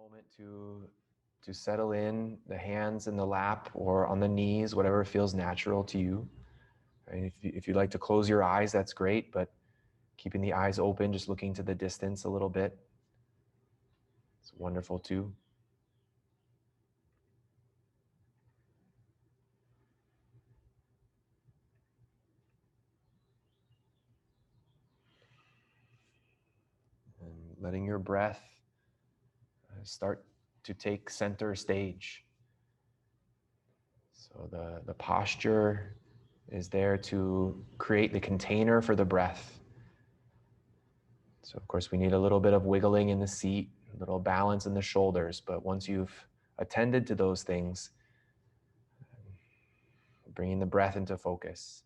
moment to settle in, the hands in the lap or on the knees, whatever feels natural to you. And if you'd like to close your eyes, that's great, but keeping the eyes open, just looking to the distance a little bit, it's wonderful too. And letting your breath start to take center stage. So the posture is there to create the container for the breath. So of course we need a little bit of wiggling in the seat, a little balance in the shoulders, but once you've attended to those things, bringing the breath into focus.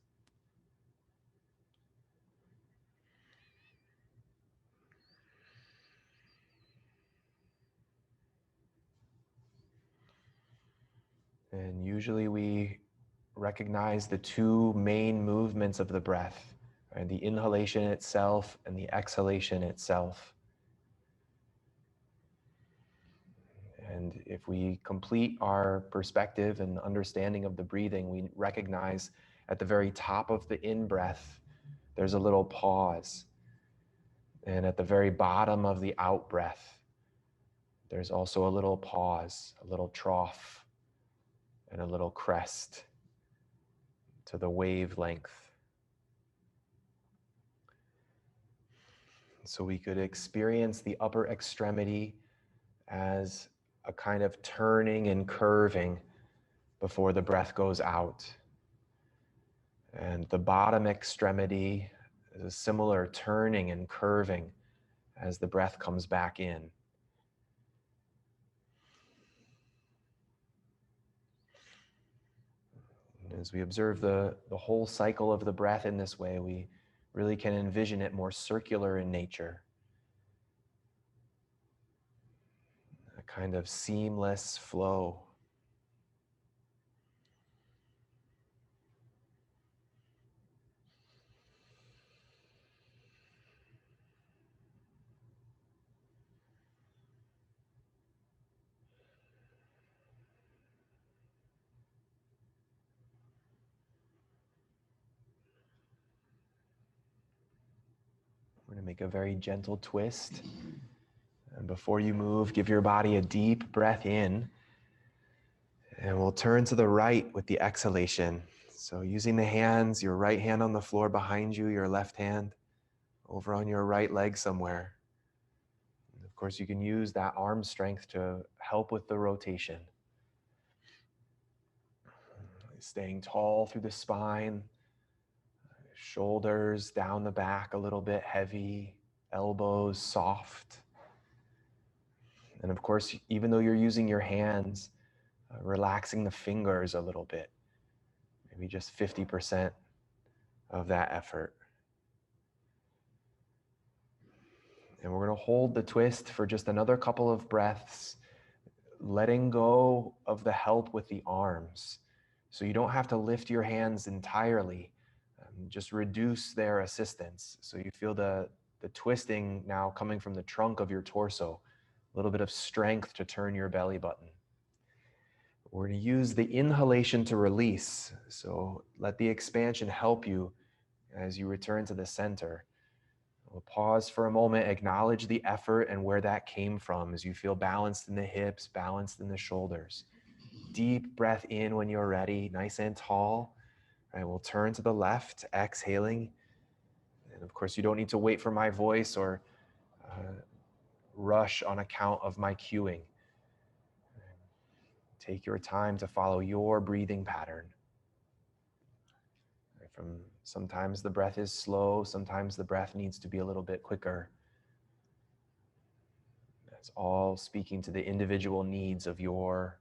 And usually we recognize the two main movements of the breath, right? The inhalation itself and the exhalation itself. And if we complete our perspective and understanding of the breathing, we recognize at the very top of the in-breath, there's a little pause. And at the very bottom of the out-breath, there's also a little pause, a little trough, and a little crest to the wavelength. So we could experience the upper extremity as a kind of turning and curving before the breath goes out. And the bottom extremity is a similar turning and curving as the breath comes back in. And as we observe the whole cycle of the breath in this way, we really can envision it more circular in nature. A kind of seamless flow. We're going to make a very gentle twist. And before you move, give your body a deep breath in. And we'll turn to the right with the exhalation. So using the hands, your right hand on the floor behind you, your left hand over on your right leg somewhere. And of course, you can use that arm strength to help with the rotation. Staying tall through the spine, shoulders down the back a little bit heavy, elbows soft. And of course, even though you're using your hands, relaxing the fingers a little bit, maybe just 50% of that effort. And we're going to hold the twist for just another couple of breaths, letting go of the help with the arms. So you don't have to lift your hands entirely, just reduce their assistance. So you feel the twisting now coming from the trunk of your torso, a little bit of strength to turn your belly button. We're going to use the inhalation to release. So let the expansion help you as you return to the center. We'll pause for a moment, acknowledge the effort and where that came from as you feel balanced in the hips, balanced in the shoulders. Deep breath in when you're ready, nice and tall. All right, we'll turn to the left, exhaling. And of course, you don't need to wait for my voice or rush on account of my cueing. Take your time to follow your breathing pattern. Sometimes the breath is slow, sometimes the breath needs to be a little bit quicker. That's all speaking to the individual needs of your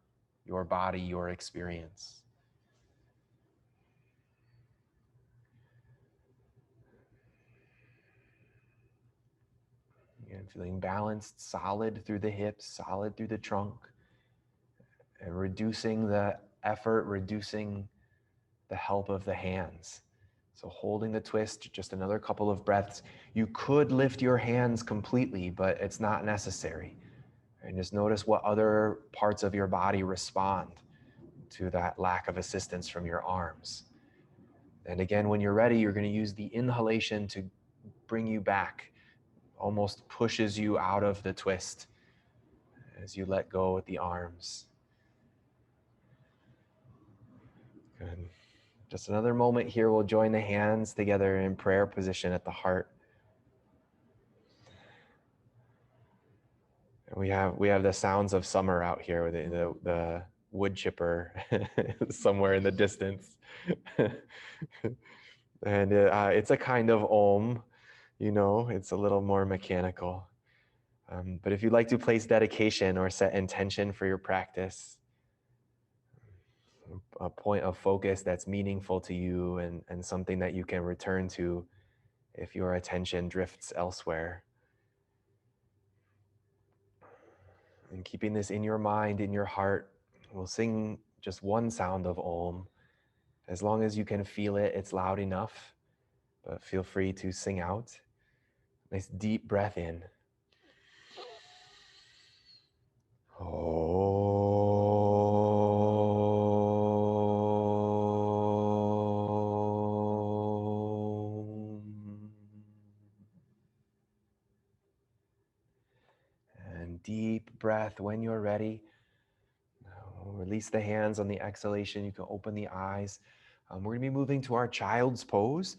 body, your experience. Again, feeling balanced, solid through the hips, solid through the trunk, and reducing the effort, reducing the help of the hands. So holding the twist, just another couple of breaths. You could lift your hands completely, but it's not necessary. And just notice what other parts of your body respond to that lack of assistance from your arms. And again, when you're ready, you're going to use the inhalation to bring you back, almost pushes you out of the twist as you let go with the arms. Good. Just another moment here. We'll join the hands together in prayer position at the heart. And we have the sounds of summer out here with the wood chipper somewhere in the distance. And it's a kind of om, it's a little more mechanical. But if you'd like to place dedication or set intention for your practice, a point of focus that's meaningful to you and something that you can return to if your attention drifts elsewhere. And keeping this in your mind, in your heart, we'll sing just one sound of Om. As long as you can feel it, it's loud enough, but feel free to sing out. Nice deep breath in. And deep breath when you're ready. Release the hands on the exhalation. You can open the eyes. We're going to be moving to our child's pose.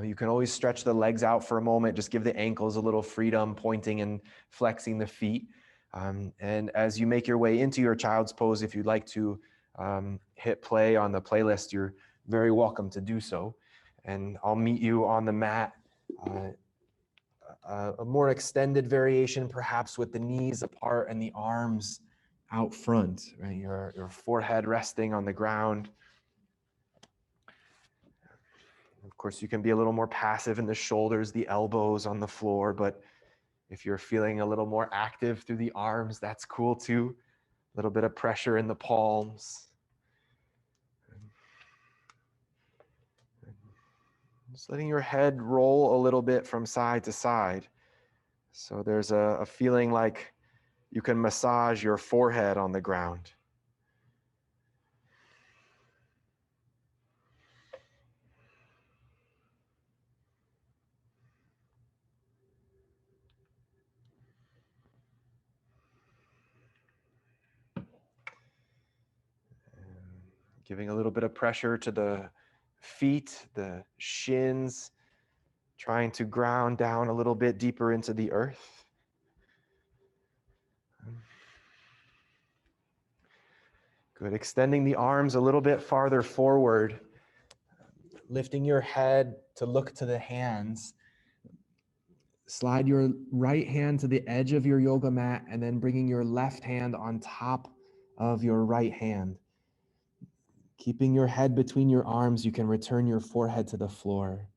You can always stretch the legs out for a moment. Just give the ankles a little freedom, pointing and flexing the feet. And as you make your way into your child's pose, if you'd like to hit play on the playlist, you're very welcome to do so. And I'll meet you on the mat. A more extended variation, perhaps with the knees apart and the arms out front, right? Your forehead resting on the ground. Of course, you can be a little more passive in the shoulders, the elbows on the floor, but if you're feeling a little more active through the arms, that's cool too. A little bit of pressure in the palms. Just letting your head roll a little bit from side to side. So there's a feeling like you can massage your forehead on the ground. Giving a little bit of pressure to the feet, the shins, trying to ground down a little bit deeper into the earth. Good. Extending the arms a little bit farther forward, lifting your head to look to the hands. Slide your right hand to the edge of your yoga mat and then bringing your left hand on top of your right hand. Keeping your head between your arms, you can return your forehead to the floor.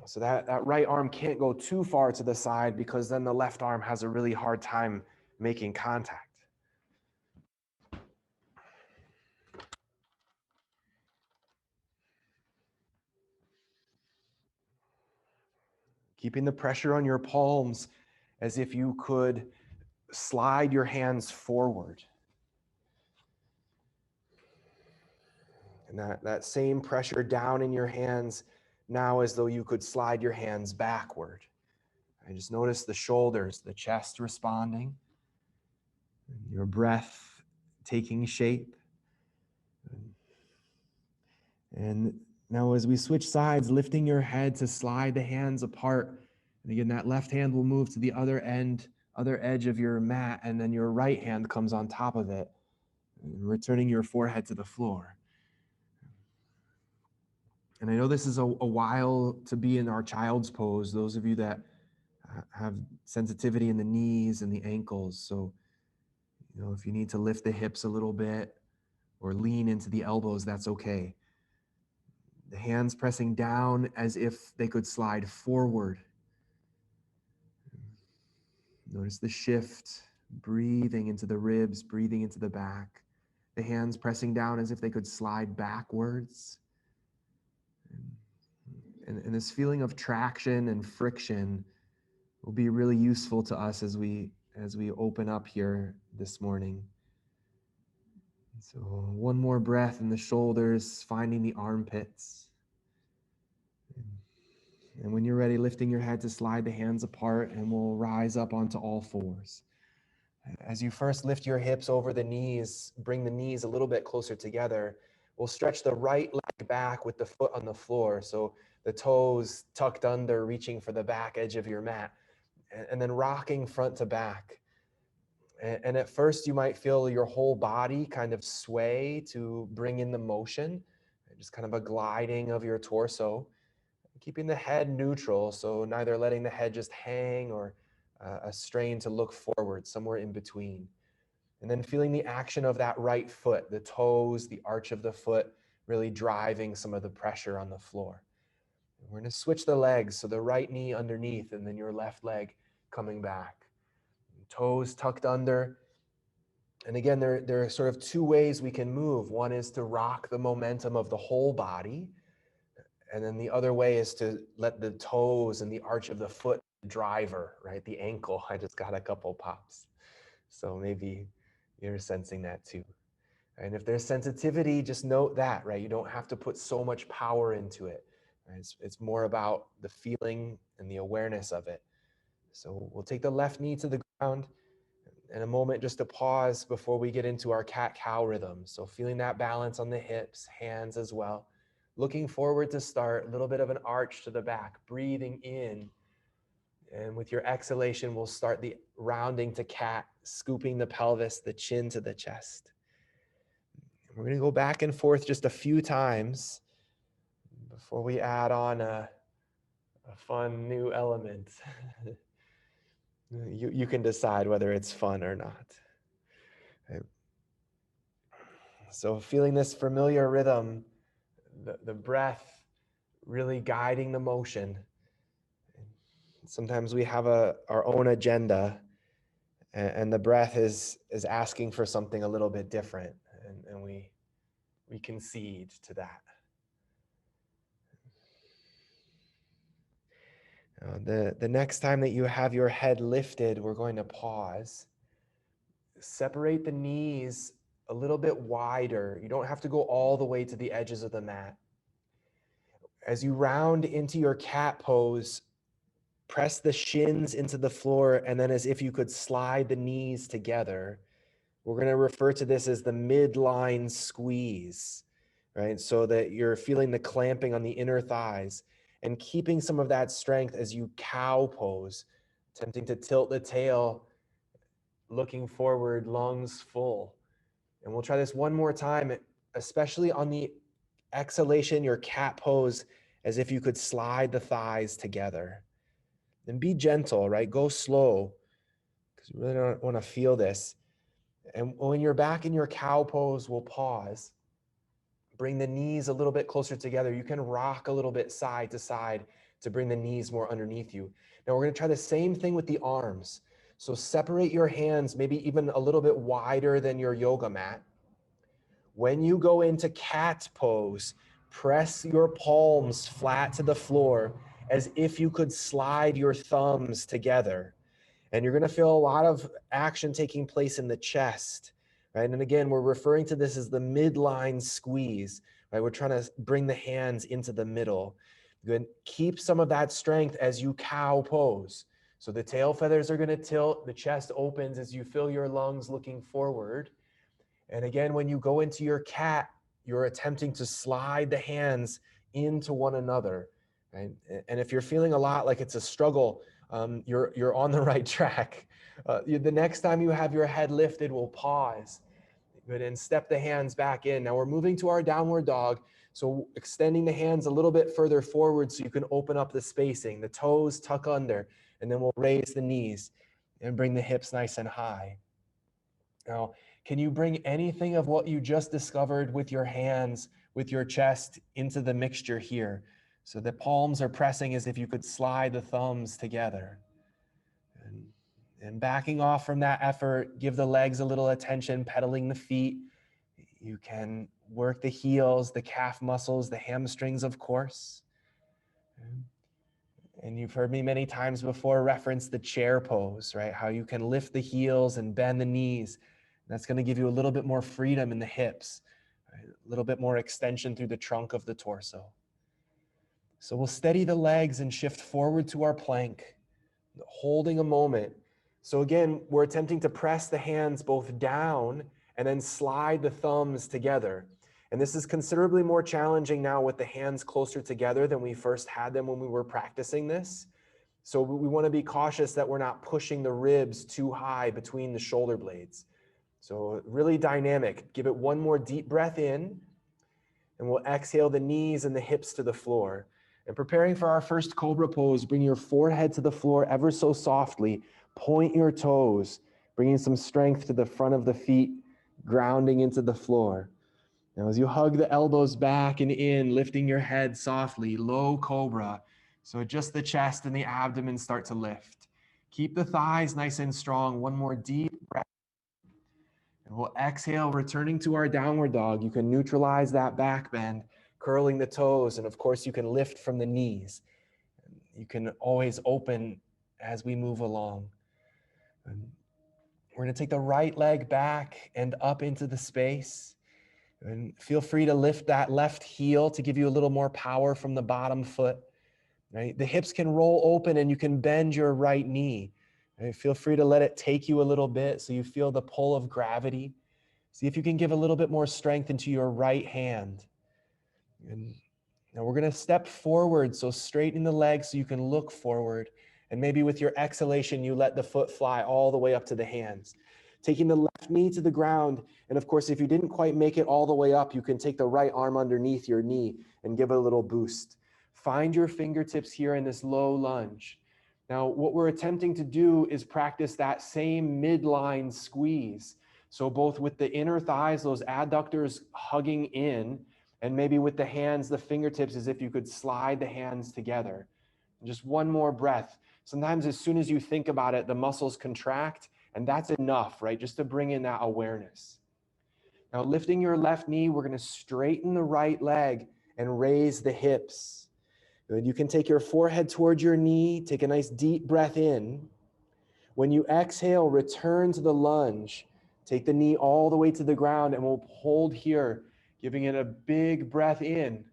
So that right arm can't go too far to the side because then the left arm has a really hard time making contact. Keeping the pressure on your palms as if you could slide your hands forward. And that same pressure down in your hands now as though you could slide your hands backward. I just notice the shoulders, the chest responding, your breath taking shape. And now as we switch sides, lifting your head to slide the hands apart. And again, that left hand will move to the other edge of your mat, and then your right hand comes on top of it, returning your forehead to the floor. And I know this is a while to be in our child's pose, those of you that have sensitivity in the knees and the ankles. So, if you need to lift the hips a little bit or lean into the elbows, that's okay. The hands pressing down as if they could slide forward. Notice the shift, breathing into the ribs, breathing into the back. The hands pressing down as if they could slide backwards. And this feeling of traction and friction will be really useful to us as we as we open up here this morning. So one more breath in the shoulders, finding the armpits. And when you're ready, lifting your head to slide the hands apart, and we'll rise up onto all fours. As you first lift your hips over the knees, bring the knees a little bit closer together. We'll stretch the right leg back with the foot on the floor. So the toes tucked under, reaching for the back edge of your mat. And then rocking front to back. And at first you might feel your whole body kind of sway to bring in the motion, just kind of a gliding of your torso, keeping the head neutral, so neither letting the head just hang or a strain to look forward, somewhere in between. And then feeling the action of that right foot, the toes, the arch of the foot, really driving some of the pressure on the floor. And we're going to switch the legs, so the right knee underneath and then your left leg coming back. Toes tucked under. And again, there are sort of two ways we can move. One is to rock the momentum of the whole body. And then the other way is to let the toes and the arch of the foot driver, right? The ankle. I just got a couple pops. So maybe you're sensing that too. And if there's sensitivity, just note that, right? You don't have to put so much power into it. Right? It's more about the feeling and the awareness of it. So we'll take the left knee to the ground. And a moment just to pause before we get into our cat-cow rhythm. So feeling that balance on the hips, hands as well. Looking forward to start, a little bit of an arch to the back, breathing in. And with your exhalation, we'll start the rounding to cat, scooping the pelvis, the chin to the chest. We're going to go back and forth just a few times before we add on a fun new element. You can decide whether it's fun or not. Okay. So feeling this familiar rhythm, the breath really guiding the motion. Sometimes we have our own agenda, and the breath is asking for something a little bit different, and we concede to that. The next time that you have your head lifted, we're going to pause. Separate the knees a little bit wider. You don't have to go all the way to the edges of the mat. As you round into your cat pose, press the shins into the floor, and then as if you could slide the knees together. We're going to refer to this as the midline squeeze, right? So that you're feeling the clamping on the inner thighs and keeping some of that strength as you cow pose, attempting to tilt the tail, looking forward, lungs full. And we'll try this one more time, especially on the exhalation, your cat pose, as if you could slide the thighs together. And be gentle, right? Go slow, because you really don't want to feel this. And when you're back in your cow pose, we'll pause. Bring the knees a little bit closer together. You can rock a little bit side to side to bring the knees more underneath you. Now we're going to try the same thing with the arms. So separate your hands, maybe even a little bit wider than your yoga mat. When you go into cat pose, press your palms flat to the floor as if you could slide your thumbs together. And you're going to feel a lot of action taking place in the chest, right? And again, we're referring to this as the midline squeeze, right? We're trying to bring the hands into the middle. Good. Keep some of that strength as you cow pose. So the tail feathers are going to tilt, the chest opens as you feel your lungs looking forward. And again, when you go into your cat, you're attempting to slide the hands into one another, right? And if you're feeling a lot like it's a struggle, you're on the right track. The next time you have your head lifted, we'll pause. Good, and step the hands back in. Now we're moving to our downward dog. So extending the hands a little bit further forward so you can open up the spacing. The toes tuck under, and then we'll raise the knees and bring the hips nice and high. Now, can you bring anything of what you just discovered with your hands, with your chest, into the mixture here? So the palms are pressing as if you could slide the thumbs together. And backing off from that effort, give the legs a little attention, pedaling the feet. You can work the heels, the calf muscles, the hamstrings, of course. And you've heard me many times before reference the chair pose, right? How you can lift the heels and bend the knees. That's going to give you a little bit more freedom in the hips, right? A little bit more extension through the trunk of the torso. So we'll steady the legs and shift forward to our plank, holding a moment. So again, we're attempting to press the hands both down and then slide the thumbs together. And this is considerably more challenging now with the hands closer together than we first had them when we were practicing this. So we want to be cautious that we're not pushing the ribs too high between the shoulder blades. So really dynamic. Give it one more deep breath in, and we'll exhale the knees and the hips to the floor. And preparing for our first cobra pose, bring your forehead to the floor ever so softly. Point your toes, bringing some strength to the front of the feet, grounding into the floor. Now, as you hug the elbows back and in, lifting your head softly, low cobra. So just the chest and the abdomen start to lift. Keep the thighs nice and strong. One more deep breath. And we'll exhale, returning to our downward dog. You can neutralize that back bend, curling the toes. And of course, you can lift from the knees. You can always open as we move along. And we're going to take the right leg back and up into the space. And feel free to lift that left heel to give you a little more power from the bottom foot. Right? The hips can roll open and you can bend your right knee. Right? Feel free to let it take you a little bit so you feel the pull of gravity. See if you can give a little bit more strength into your right hand. And now we're going to step forward, so straighten the legs so you can look forward. And maybe with your exhalation, you let the foot fly all the way up to the hands. Taking the left knee to the ground. And of course, if you didn't quite make it all the way up, you can take the right arm underneath your knee and give it a little boost. Find your fingertips here in this low lunge. Now, what we're attempting to do is practice that same midline squeeze. So both with the inner thighs, those adductors hugging in, and maybe with the hands, the fingertips, as if you could slide the hands together. Just one more breath. Sometimes as soon as you think about it, the muscles contract, and that's enough, right? Just to bring in that awareness. Now, lifting your left knee, we're going to straighten the right leg and raise the hips. Good. You can take your forehead towards your knee, take a nice deep breath in. When you exhale, return to the lunge. Take the knee all the way to the ground, and we'll hold here, giving it a big breath in.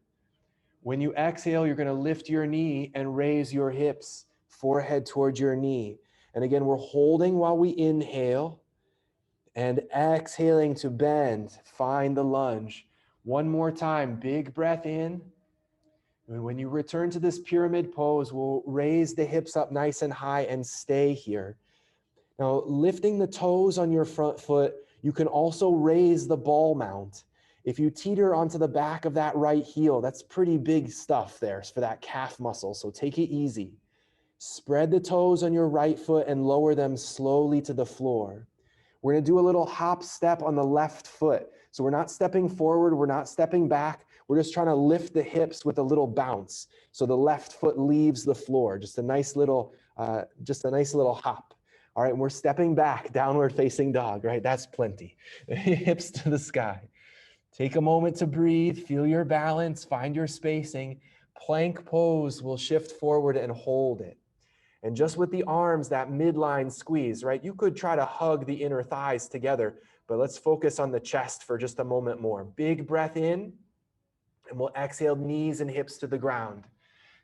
When you exhale, you're going to lift your knee and raise your hips, forehead towards your knee. And again, we're holding while we inhale and exhaling to bend. Find the lunge. One more time, big breath in. And when you return to this pyramid pose, we'll raise the hips up nice and high and stay here. Now, lifting the toes on your front foot, you can also raise the ball mount. If you teeter onto the back of that right heel, that's pretty big stuff there for that calf muscle, so take it easy. Spread the toes on your right foot and lower them slowly to the floor. We're going to do a little hop step on the left foot. So we're not stepping forward, we're not stepping back. We're just trying to lift the hips with a little bounce. So the left foot leaves the floor. Just a nice little hop. All right, and we're stepping back, downward facing dog, right? That's plenty. Hips to the sky. Take a moment to breathe, feel your balance, find your spacing. Plank pose, will shift forward and hold it. And just with the arms, that midline squeeze, right? You could try to hug the inner thighs together, but let's focus on the chest for just a moment more. Big breath in, and we'll exhale, knees and hips to the ground.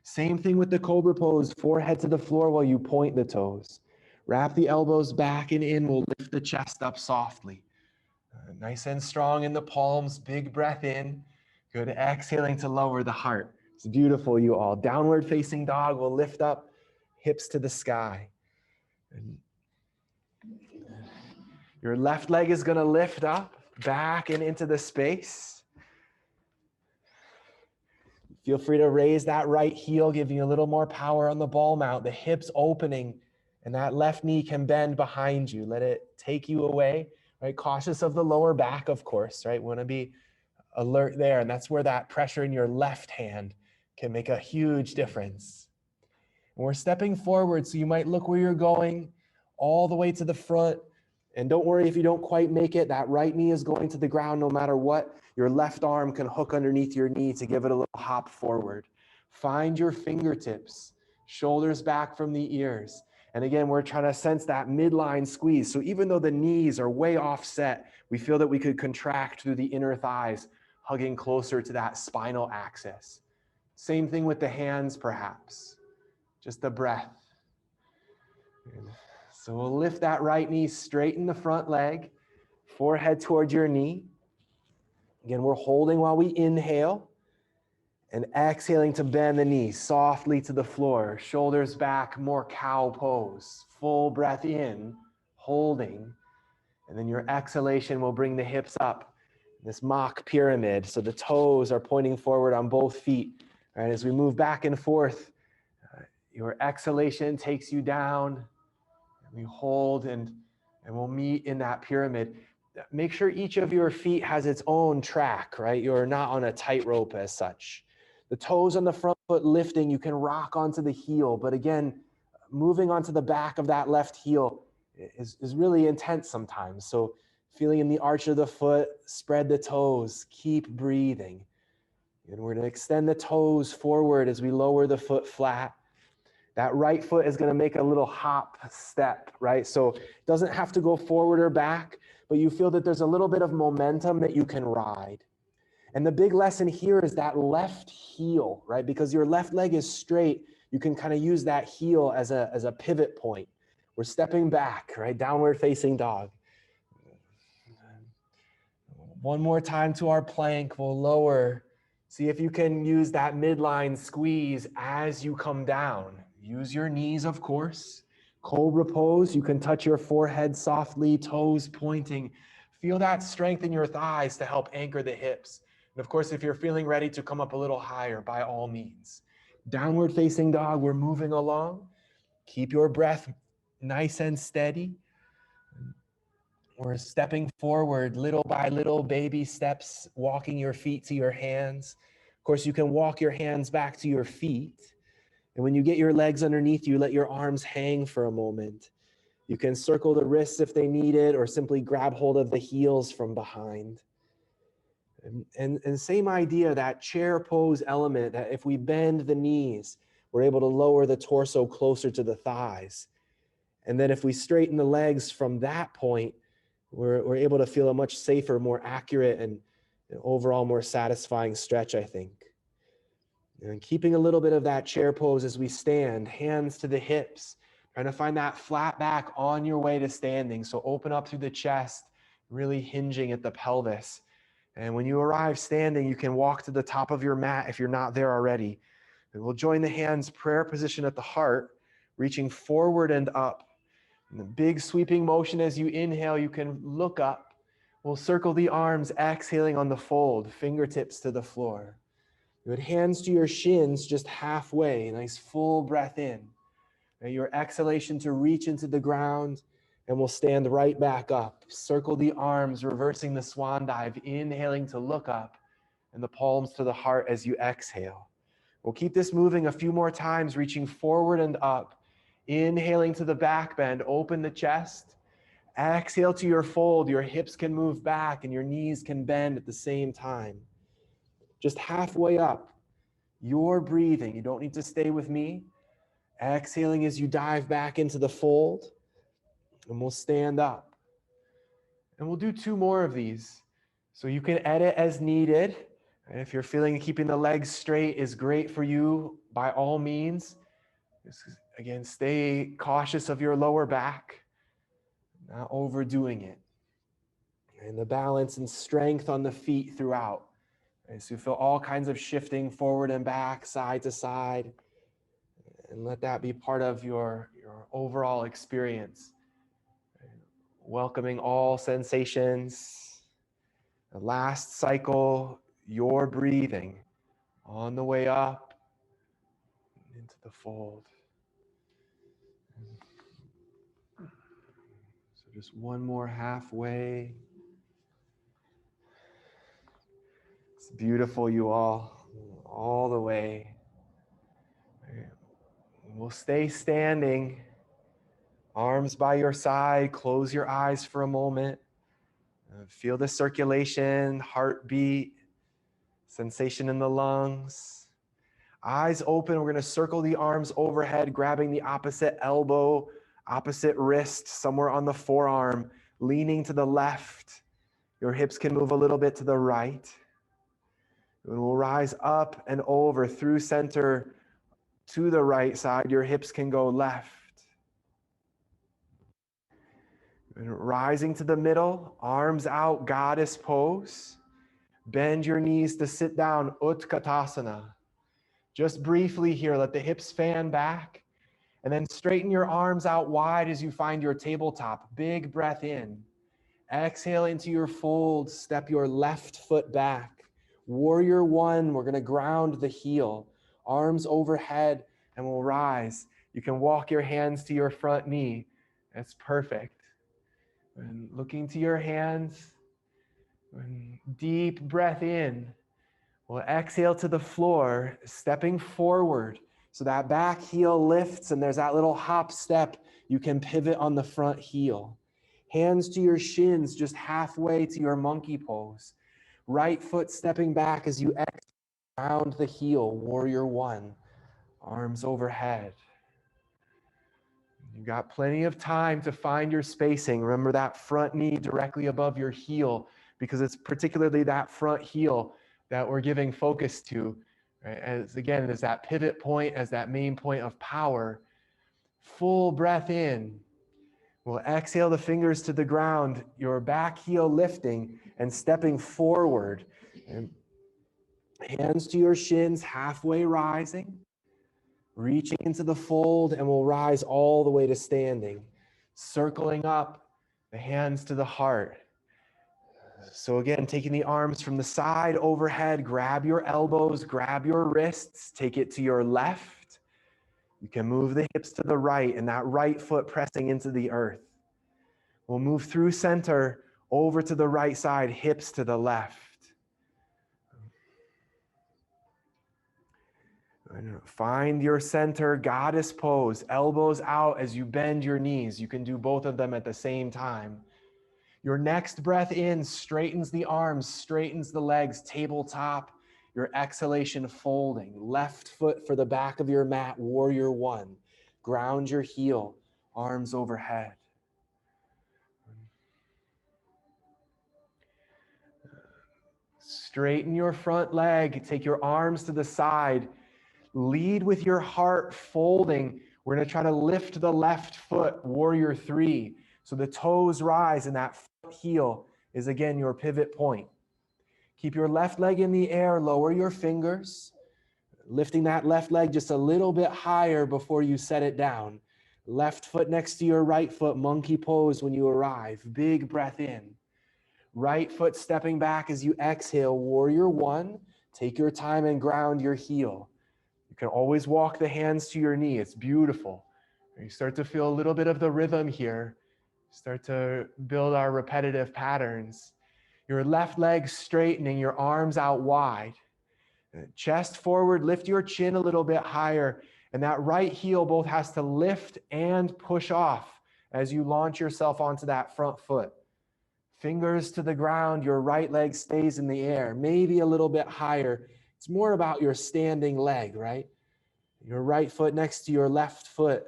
Same thing with the cobra pose, forehead to the floor while you point the toes. Wrap the elbows back and in, we'll lift the chest up softly. Nice and strong in the palms, big breath in. Good, exhaling to lower the heart. It's beautiful, you all. Downward facing dog, we'll lift up, hips to the sky. And your left leg is gonna lift up, back and into the space. Feel free to raise that right heel, giving you a little more power on the ball mount, the hips opening, and that left knee can bend behind you. Let it take you away, right? Cautious of the lower back, of course, right? Want to be alert there. And that's where that pressure in your left hand can make a huge difference. And we're stepping forward, so you might look where you're going all the way to the front. And don't worry if you don't quite make it. That right knee is going to the ground no matter what. Your left arm can hook underneath your knee to give it a little hop forward. Find your fingertips. Shoulders back from the ears. And again, we're trying to sense that midline squeeze. So even though the knees are way offset, we feel that we could contract through the inner thighs, hugging closer to that spinal axis. Same thing with the hands, perhaps. Just the breath. So we'll lift that right knee, straighten the front leg, forehead towards your knee. Again, we're holding while we inhale and exhaling to bend the knee softly to the floor, shoulders back, more cow pose. Full breath in, holding, and then your exhalation will bring the hips up, this mock pyramid. So the toes are pointing forward on both feet. Right? As we move back and forth, your exhalation takes you down. We hold and we'll meet in that pyramid. Make sure each of your feet has its own track, right? You're not on a tightrope as such. The toes on the front foot lifting, you can rock onto the heel, but again, moving onto the back of that left heel is really intense sometimes. So feeling in the arch of the foot, spread the toes, keep breathing. And we're going to extend the toes forward as we lower the foot flat. That right foot is going to make a little hop step, right? So it doesn't have to go forward or back, but you feel that there's a little bit of momentum that you can ride. And the big lesson here is that left heel, right? Because your left leg is straight, you can kind of use that heel as a pivot point. We're stepping back, right? Downward facing dog. One more time to our plank, we'll lower. See if you can use that midline squeeze as you come down. Use your knees, of course. Cobra pose, you can touch your forehead softly, toes pointing. Feel that strength in your thighs to help anchor the hips. And of course, if you're feeling ready to come up a little higher, by all means. Downward facing dog, we're moving along. Keep your breath nice and steady. We're stepping forward little by little, baby steps, walking your feet to your hands. Of course, you can walk your hands back to your feet. And when you get your legs underneath you, let your arms hang for a moment. You can circle the wrists if they need it, or simply grab hold of the heels from behind. And same idea, that chair pose element, that if we bend the knees, we're able to lower the torso closer to the thighs. And then if we straighten the legs from that point, we're able to feel a much safer, more accurate, and overall more satisfying stretch, I think. And keeping a little bit of that chair pose as we stand, hands to the hips, trying to find that flat back on your way to standing. So open up through the chest, really hinging at the pelvis. And when you arrive standing, you can walk to the top of your mat if you're not there already. And we'll join the hands, prayer position at the heart, reaching forward and up. And the big sweeping motion as you inhale, you can look up. We'll circle the arms, exhaling on the fold, fingertips to the floor. Good, hands to your shins, just halfway, nice full breath in. And your exhalation to reach into the ground, and we'll stand right back up. Circle the arms, reversing the swan dive, inhaling to look up, and the palms to the heart as you exhale. We'll keep this moving a few more times, reaching forward and up. Inhaling to the back bend, open the chest. Exhale to your fold, your hips can move back and your knees can bend at the same time. Just halfway up, you're breathing. You don't need to stay with me. Exhaling as you dive back into the fold, and we'll stand up. And we'll do 2 more of these. So you can edit as needed. And if you're feeling keeping the legs straight is great for you, by all means. Again, stay cautious of your lower back, not overdoing it. And the balance and strength on the feet throughout. And so you feel all kinds of shifting forward and back, side to side. And let that be part of your overall experience. Welcoming all sensations. The last cycle, you're breathing on the way up into the fold. So just one more halfway. It's beautiful, you all the way. We'll stay standing, arms by your side, close your eyes for a moment. Feel the circulation, heartbeat, sensation in the lungs. Eyes open, we're going to circle the arms overhead, grabbing the opposite elbow, opposite wrist, somewhere on the forearm, leaning to the left. Your hips can move a little bit to the right. And we'll rise up and over through center to the right side. Your hips can go left. And rising to the middle, arms out, goddess pose. Bend your knees to sit down, Utkatasana. Just briefly here, let the hips fan back. And then straighten your arms out wide as you find your tabletop. Big breath in. Exhale into your fold. Step your left foot back. Warrior one, we're going to ground the heel. Arms overhead, and we'll rise. You can walk your hands to your front knee. That's perfect. And looking to your hands. And deep breath in. We'll exhale to the floor, stepping forward. So that back heel lifts and there's that little hop step. You can pivot on the front heel. Hands to your shins, just halfway to your monkey pose. Right foot stepping back as you exhale around the heel, warrior one. Arms overhead. You got plenty of time to find your spacing. Remember that front knee directly above your heel, because it's particularly that front heel that we're giving focus to, right? As again, as that pivot point, as that main point of power. Full breath in. We'll exhale the fingers to the ground, your back heel lifting and stepping forward. And hands to your shins, halfway rising. Reaching into the fold, and we'll rise all the way to standing. Circling up, the hands to the heart. So again, taking the arms from the side overhead, grab your elbows, grab your wrists, take it to your left. You can move the hips to the right and that right foot pressing into the earth. We'll move through center over to the right side, hips to the left. Find your center, goddess pose, elbows out as you bend your knees. You can do both of them at the same time. Your next breath in straightens the arms, straightens the legs, tabletop. Your exhalation folding. Left foot for the back of your mat, warrior one. Ground your heel, arms overhead. Straighten your front leg, take your arms to the side. Lead with your heart folding. We're going to try to lift the left foot, warrior three. So the toes rise and that foot heel is again your pivot point. Keep your left leg in the air, lower your fingers, lifting that left leg just a little bit higher before you set it down. Left foot next to your right foot, monkey pose when you arrive. Big breath in. Right foot stepping back as you exhale, warrior one. Take your time and ground your heel. You can always walk the hands to your knee. It's beautiful. You start to feel a little bit of the rhythm here. Start to build our repetitive patterns. Your left leg straightening, your arms out wide. Chest forward, lift your chin a little bit higher. And that right heel both has to lift and push off as you launch yourself onto that front foot. Fingers to the ground, your right leg stays in the air, maybe a little bit higher. It's more about your standing leg, right? Your right foot next to your left foot,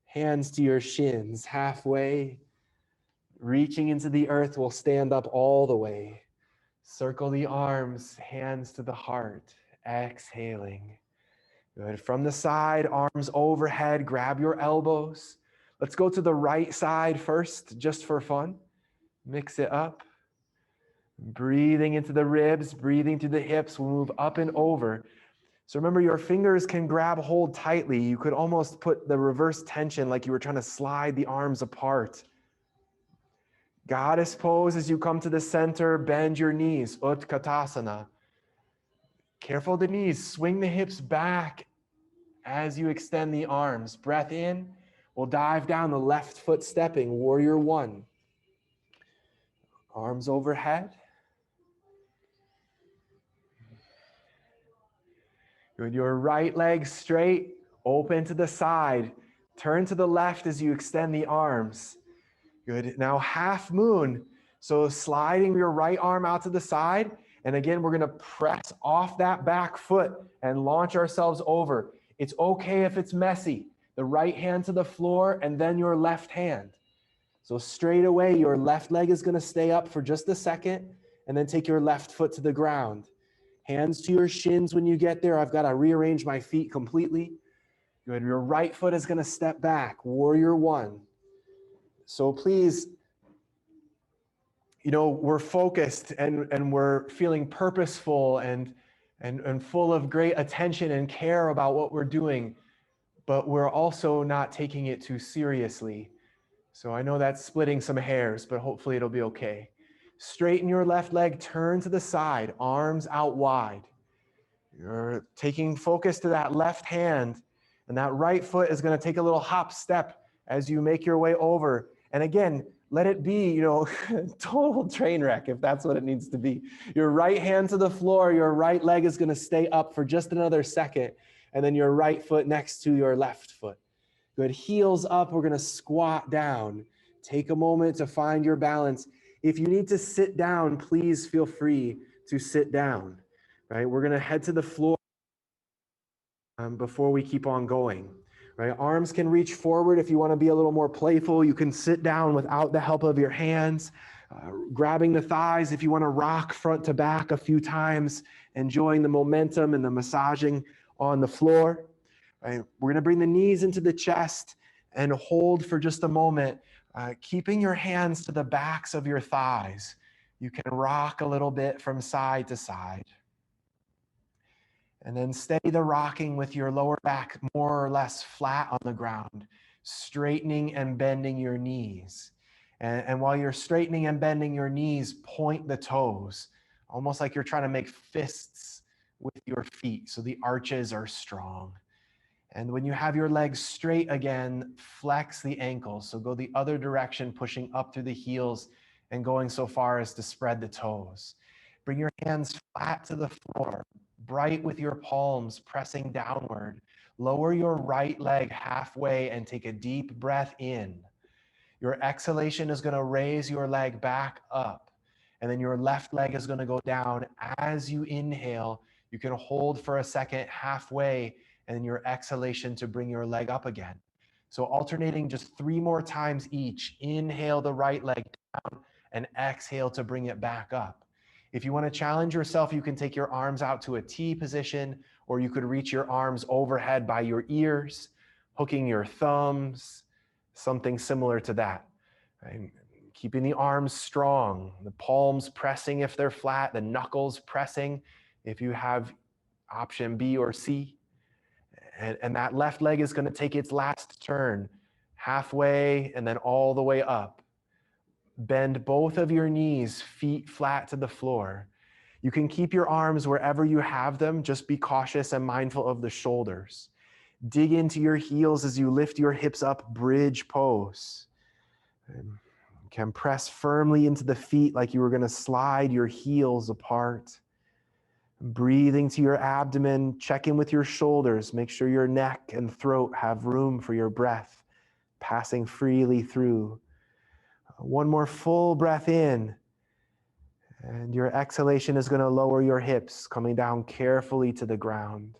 hands to your shins, halfway. Reaching into the earth, we'll stand up all the way. Circle the arms, hands to the heart, exhaling. Good. From the side, arms overhead, grab your elbows. Let's go to the right side first, just for fun. Mix it up. Breathing into the ribs, breathing through the hips. We'll move up and over. So remember, your fingers can grab hold tightly. You could almost put the reverse tension like you were trying to slide the arms apart. Goddess pose as you come to the center, bend your knees, Utkatasana. Careful of the knees, swing the hips back as you extend the arms. Breath in, we'll dive down the left foot stepping, warrior one. Arms overhead. Good, your right leg straight, open to the side. Turn to the left as you extend the arms. Good, now half moon. So sliding your right arm out to the side And again, we're going to press off that back foot and launch ourselves over. It's okay if it's messy. The right hand to the floor and then your left hand. So straight away, your left leg is going to stay up for just a second and then take your left foot to the ground. Hands to your shins when you get there. I've got to rearrange my feet completely. Good. Your right foot is going to step back. Warrior one. So please, we're focused and we're feeling purposeful and full of great attention and care about what we're doing, but we're also not taking it too seriously. So I know that's splitting some hairs, but hopefully it'll be okay. Straighten your left leg, turn to the side, arms out wide. You're taking focus to that left hand, and that right foot is going to take a little hop step as you make your way over. And again, let it be, total train wreck if that's what it needs to be. Your right hand to the floor, your right leg is going to stay up for just another second, and then your right foot next to your left foot. Good. Heels up, we're going to squat down. Take a moment to find your balance. If you need to sit down, please feel free to sit down. Right? We're going to head to the floor before we keep on going. Right? Arms can reach forward if you want to be a little more playful. You can sit down without the help of your hands. Grabbing the thighs if you want to rock front to back a few times, enjoying the momentum and the massaging on the floor. Right? We're going to bring the knees into the chest and hold for just a moment, keeping your hands to the backs of your thighs. You can rock a little bit from side to side. And then steady the rocking with your lower back more or less flat on the ground, straightening and bending your knees. And while you're straightening and bending your knees, point the toes, almost like you're trying to make fists with your feet so the arches are strong. And when you have your legs straight again, flex the ankles. So go the other direction, pushing up through the heels and going so far as to spread the toes. Bring your hands flat to the floor, bright with your palms pressing downward. Lower your right leg halfway and take a deep breath in. Your exhalation is going to raise your leg back up. And then your left leg is going to go down. As you inhale, you can hold for a second halfway, and then your exhalation to bring your leg up again. So alternating just 3 more times each. Inhale the right leg down and exhale to bring it back up. If you want to challenge yourself, you can take your arms out to a T position, or you could reach your arms overhead by your ears, hooking your thumbs, something similar to that. Right? Keeping the arms strong, the palms pressing if they're flat, the knuckles pressing if you have option B or C. And that left leg is going to take its last turn, halfway and then all the way up. Bend both of your knees, feet flat to the floor. You can keep your arms wherever you have them. Just be cautious and mindful of the shoulders. Dig into your heels as you lift your hips up, bridge pose. You can press firmly into the feet like you were going to slide your heels apart. Breathing to your abdomen, check in with your shoulders. Make sure your neck and throat have room for your breath, passing freely through. One more full breath in. And your exhalation is going to lower your hips, coming down carefully to the ground.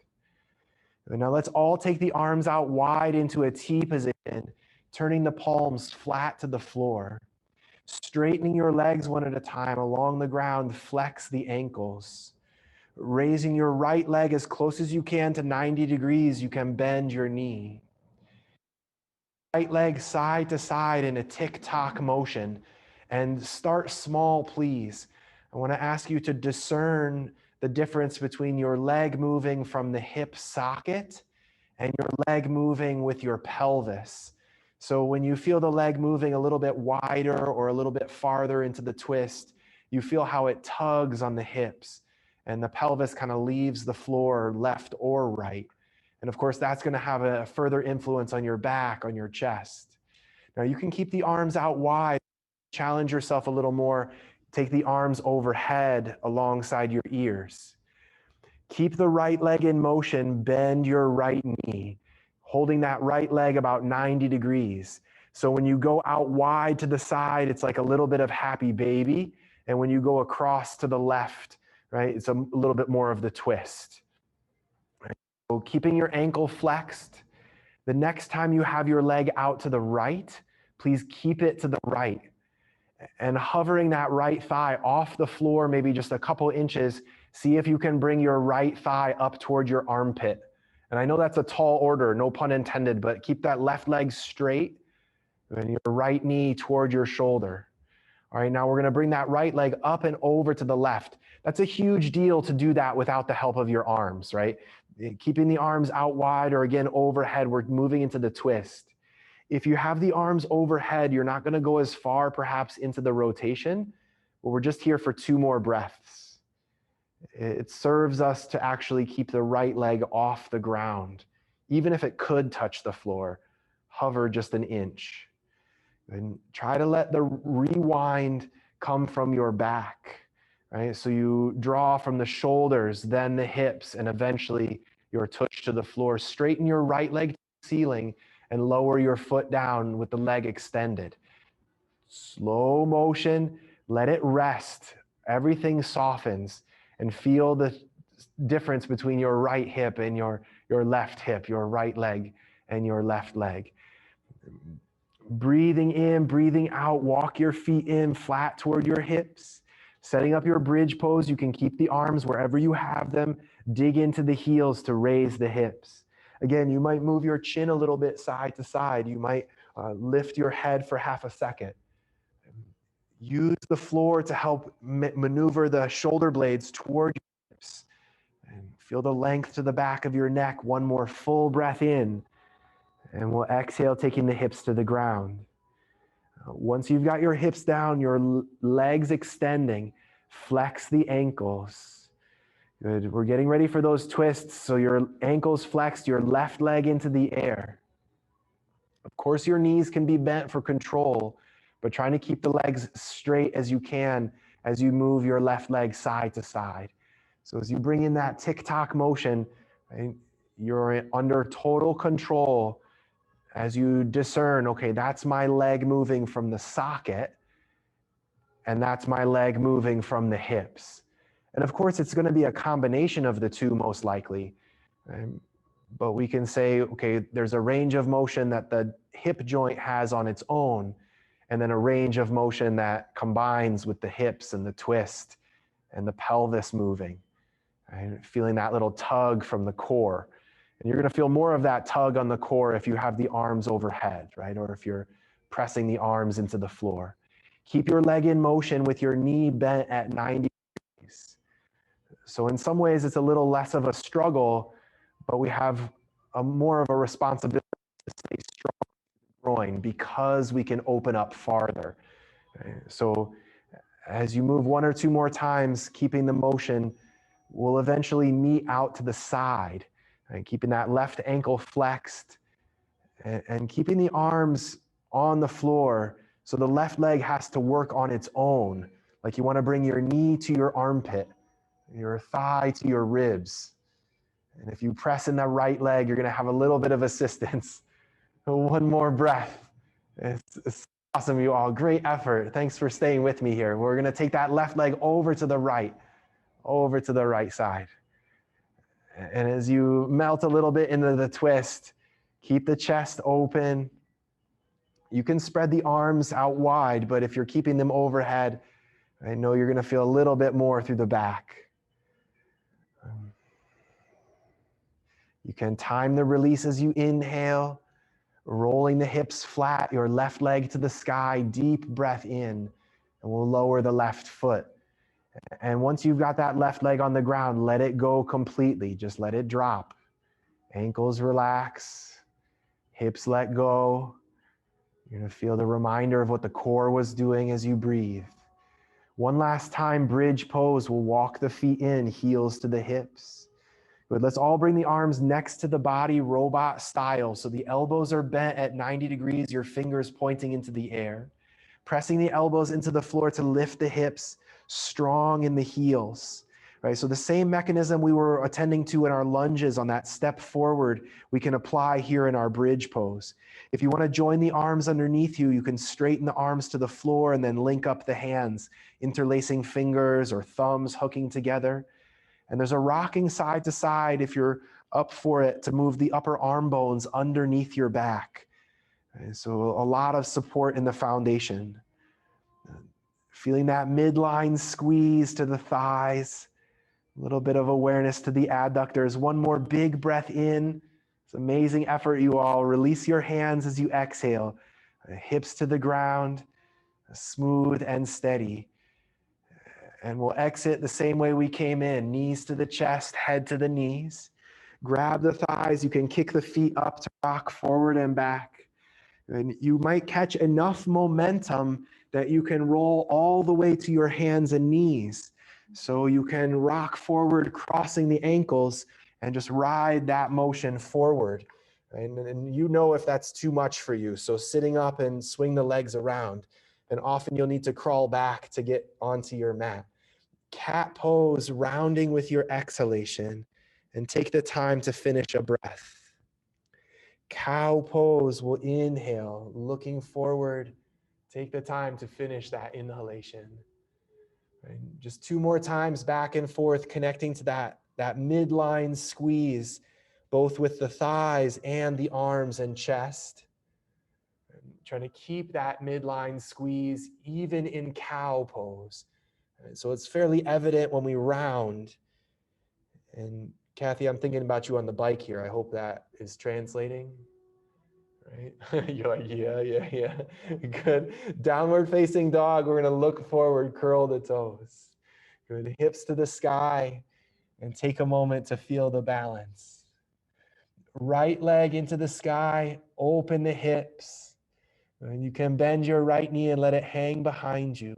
And now let's all take the arms out wide into a T position, turning the palms flat to the floor. Straightening your legs one at a time along the ground, flex the ankles. Raising your right leg as close as you can to 90 degrees, you can bend your knee. Right leg side to side in a tick-tock motion. And start small, please. I want to ask you to discern the difference between your leg moving from the hip socket and your leg moving with your pelvis. So when you feel the leg moving a little bit wider or a little bit farther into the twist, you feel how it tugs on the hips. And the pelvis kind of leaves the floor left or right. And of course, that's going to have a further influence on your back, on your chest. Now you can keep the arms out wide, challenge yourself a little more. Take the arms overhead alongside your ears. Keep the right leg in motion, bend your right knee, holding that right leg about 90 degrees. So when you go out wide to the side, it's like a little bit of happy baby. And when you go across to the left, right? It's a little bit more of the twist. Right? So keeping your ankle flexed. The next time you have your leg out to the right, please keep it to the right. And hovering that right thigh off the floor, maybe just a couple inches, see if you can bring your right thigh up toward your armpit. And I know that's a tall order, no pun intended, but keep that left leg straight and your right knee toward your shoulder. All right, now we're gonna bring that right leg up and over to the left. That's a huge deal to do that without the help of your arms, right? Keeping the arms out wide or again overhead, we're moving into the twist. If you have the arms overhead, you're not gonna go as far perhaps into the rotation, but we're just here for 2 more breaths. It serves us to actually keep the right leg off the ground. Even if it could touch the floor, hover just an inch. And try to let the rewind come from your back, right? So you draw from the shoulders, then the hips, and eventually your touch to the floor. Straighten your right leg to the ceiling and lower your foot down with the leg extended. Slow motion, let it rest. Everything softens and feel the difference between your right hip and your left hip, your right leg and your left leg. Breathing in, breathing out, walk your feet in flat toward your hips. Setting up your bridge pose, you can keep the arms wherever you have them. Dig into the heels to raise the hips. Again, you might move your chin a little bit side to side. You might lift your head for half a second. Use the floor to help maneuver the shoulder blades toward your hips. And feel the length to the back of your neck. One more full breath in. And we'll exhale, taking the hips to the ground. Once you've got your hips down, your legs extending, flex the ankles. Good. We're getting ready for those twists. So your ankles flexed, your left leg into the air. Of course, your knees can be bent for control, but trying to keep the legs straight as you can as you move your left leg side to side. So as you bring in that tick-tock motion, right, you're under total control as you discern, okay, that's my leg moving from the socket, and that's my leg moving from the hips. And of course, it's going to be a combination of the two most likely. But we can say, okay, there's a range of motion that the hip joint has on its own, and then a range of motion that combines with the hips and the twist and the pelvis moving, right? Feeling that little tug from the core. And you're going to feel more of that tug on the core if you have the arms overhead, right? Or if you're pressing the arms into the floor. Keep your leg in motion with your knee bent at 90 degrees. So in some ways, it's a little less of a struggle, but we have more of a responsibility to stay strong in the groin because we can open up farther. So as you move 1 or 2 more times, keeping the motion, we'll eventually meet out to the side. And keeping that left ankle flexed and keeping the arms on the floor. So the left leg has to work on its own. Like you want to bring your knee to your armpit, your thigh to your ribs. And if you press in the right leg, you're going to have a little bit of assistance. 1 more breath. It's awesome, you all. Great effort. Thanks for staying with me here. We're going to take that left leg over to the right side. And as you melt a little bit into the twist, keep the chest open. You can spread the arms out wide, but if you're keeping them overhead, I know you're going to feel a little bit more through the back. You can time the release as you inhale, rolling the hips flat, your left leg to the sky, deep breath in, and we'll lower the left foot. And once you've got that left leg on the ground, let it go completely. Just let it drop. Ankles relax, hips let go. You're going to feel the reminder of what the core was doing as you breathe. One last time, bridge pose. We'll walk the feet in, heels to the hips. Good. Let's all bring the arms next to the body, robot style. So the elbows are bent at 90 degrees, your fingers pointing into the air. Pressing the elbows into the floor to lift the hips, strong in the heels. right? So the same mechanism we were attending to in our lunges on that step forward, we can apply here in our bridge pose. If you want to join the arms underneath you, you can straighten the arms to the floor and then link up the hands, interlacing fingers or thumbs hooking together. And there's a rocking side to side if you're up for it to move the upper arm bones underneath your back. And so a lot of support in the foundation. Feeling that midline squeeze to the thighs. A little bit of awareness to the adductors. One more big breath in. It's amazing effort, you all. Release your hands as you exhale. Hips to the ground, smooth and steady. And we'll exit the same way we came in. Knees to the chest, head to the knees. Grab the thighs. You can kick the feet up to rock forward and back. And you might catch enough momentum that you can roll all the way to your hands and knees. So you can rock forward, crossing the ankles, and just ride that motion forward. And you know if that's too much for you. So sitting up and swing the legs around. And often you'll need to crawl back to get onto your mat. Cat pose, rounding with your exhalation. And take the time to finish a breath. Cow pose, will inhale, looking forward. Take the time to finish that inhalation. Right? Just 2 more times back and forth, connecting to that midline squeeze, both with the thighs and the arms and chest. And trying to keep that midline squeeze even in cow pose. Right? So it's fairly evident when we round. And Kathy, I'm thinking about you on the bike here. I hope that is translating. Right? You're like, yeah. Good. Downward facing dog. We're going to look forward, curl the toes. Good. Hips to the sky, and take a moment to feel the balance. Right leg into the sky, open the hips. And you can bend your right knee and let it hang behind you.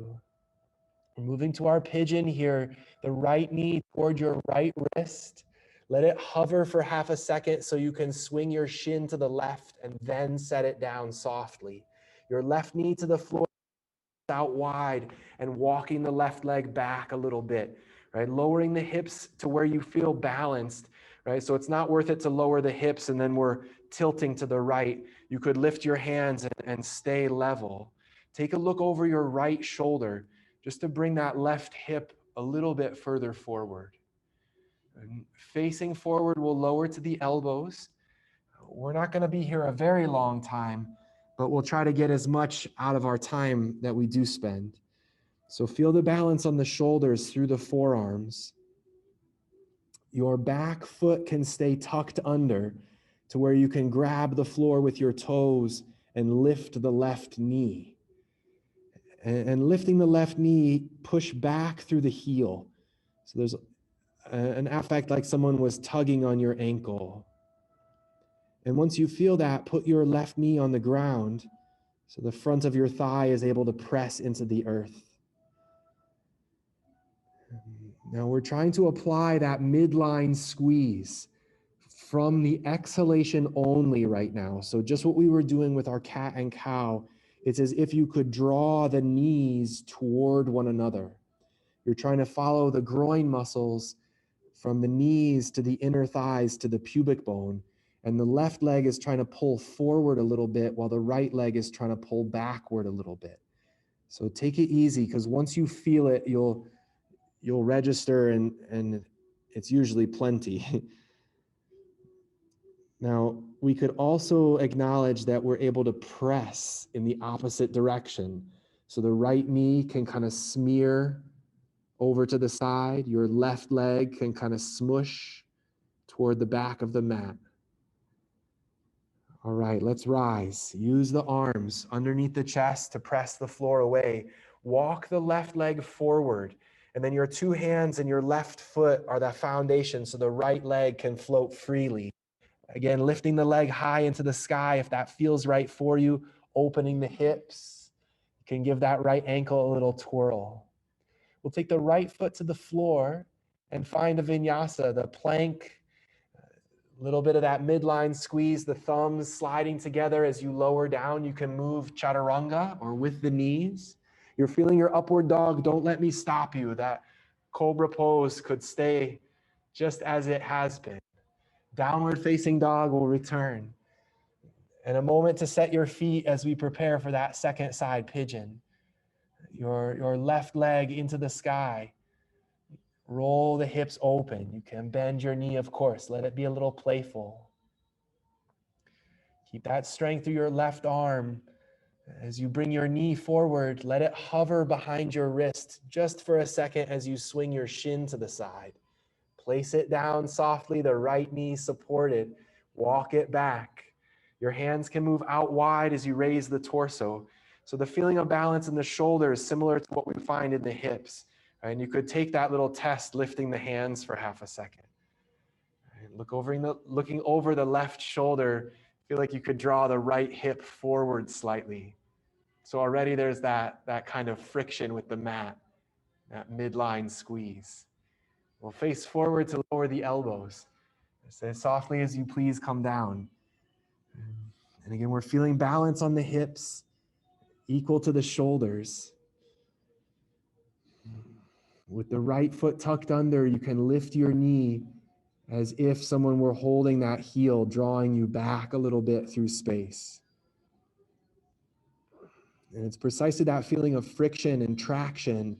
We're moving to our pigeon here. The right knee toward your right wrist. Let it hover for half a second so you can swing your shin to the left and then set it down softly. Your left knee to the floor, out wide, and walking the left leg back a little bit, right? Lowering the hips to where you feel balanced, right? So it's not worth it to lower the hips and then we're tilting to the right. You could lift your hands and stay level. Take a look over your right shoulder just to bring that left hip a little bit further forward. And facing forward, we'll lower to the elbows. We're not going to be here a very long time, but we'll try to get as much out of our time that we do spend. So feel the balance on the shoulders through the forearms. Your back foot can stay tucked under to where you can grab the floor with your toes and lift the left knee. And lifting the left knee, push back through the heel. So there's an effect like someone was tugging on your ankle. And once you feel that, put your left knee on the ground so the front of your thigh is able to press into the earth. Now we're trying to apply that midline squeeze from the exhalation only right now. So just what we were doing with our cat and cow, it's as if you could draw the knees toward one another. You're trying to follow the groin muscles from the knees to the inner thighs to the pubic bone. And the left leg is trying to pull forward a little bit while the right leg is trying to pull backward a little bit. So take it easy, because once you feel it, you'll register, and it's usually plenty. Now, we could also acknowledge that we're able to press in the opposite direction. So the right knee can kind of smear over to the side. Your left leg can kind of smush toward the back of the mat. All right, let's rise. Use the arms underneath the chest to press the floor away. Walk the left leg forward, and then your 2 hands and your left foot are the foundation so the right leg can float freely. Again, lifting the leg high into the sky if that feels right for you, opening the hips. You can give that right ankle a little twirl. We'll take the right foot to the floor and find a vinyasa, the plank. A little bit of that midline squeeze, the thumbs sliding together as you lower down. You can move chaturanga or with the knees. You're feeling your upward dog. Don't let me stop you. That Cobra pose could stay just as it has been. Downward facing dog will return. And a moment to set your feet as we prepare for that second side pigeon. Your left leg into the sky. Roll the hips open. You can bend your knee, of course. Let it be a little playful. Keep that strength through your left arm. As you bring your knee forward, let it hover behind your wrist just for a second as you swing your shin to the side. Place it down softly, the right knee supported. Walk it back. Your hands can move out wide as you raise the torso. So the feeling of balance in the shoulder is similar to what we find in the hips. Right? And you could take that little test lifting the hands for half a second. Right? Looking over the left shoulder, feel like you could draw the right hip forward slightly. So already there's that kind of friction with the mat, that midline squeeze. We'll face forward to lower the elbows. As softly as you please come down. And again, we're feeling balance on the hips, equal to the shoulders. With the right foot tucked under, you can lift your knee as if someone were holding that heel, drawing you back a little bit through space. And it's precisely that feeling of friction and traction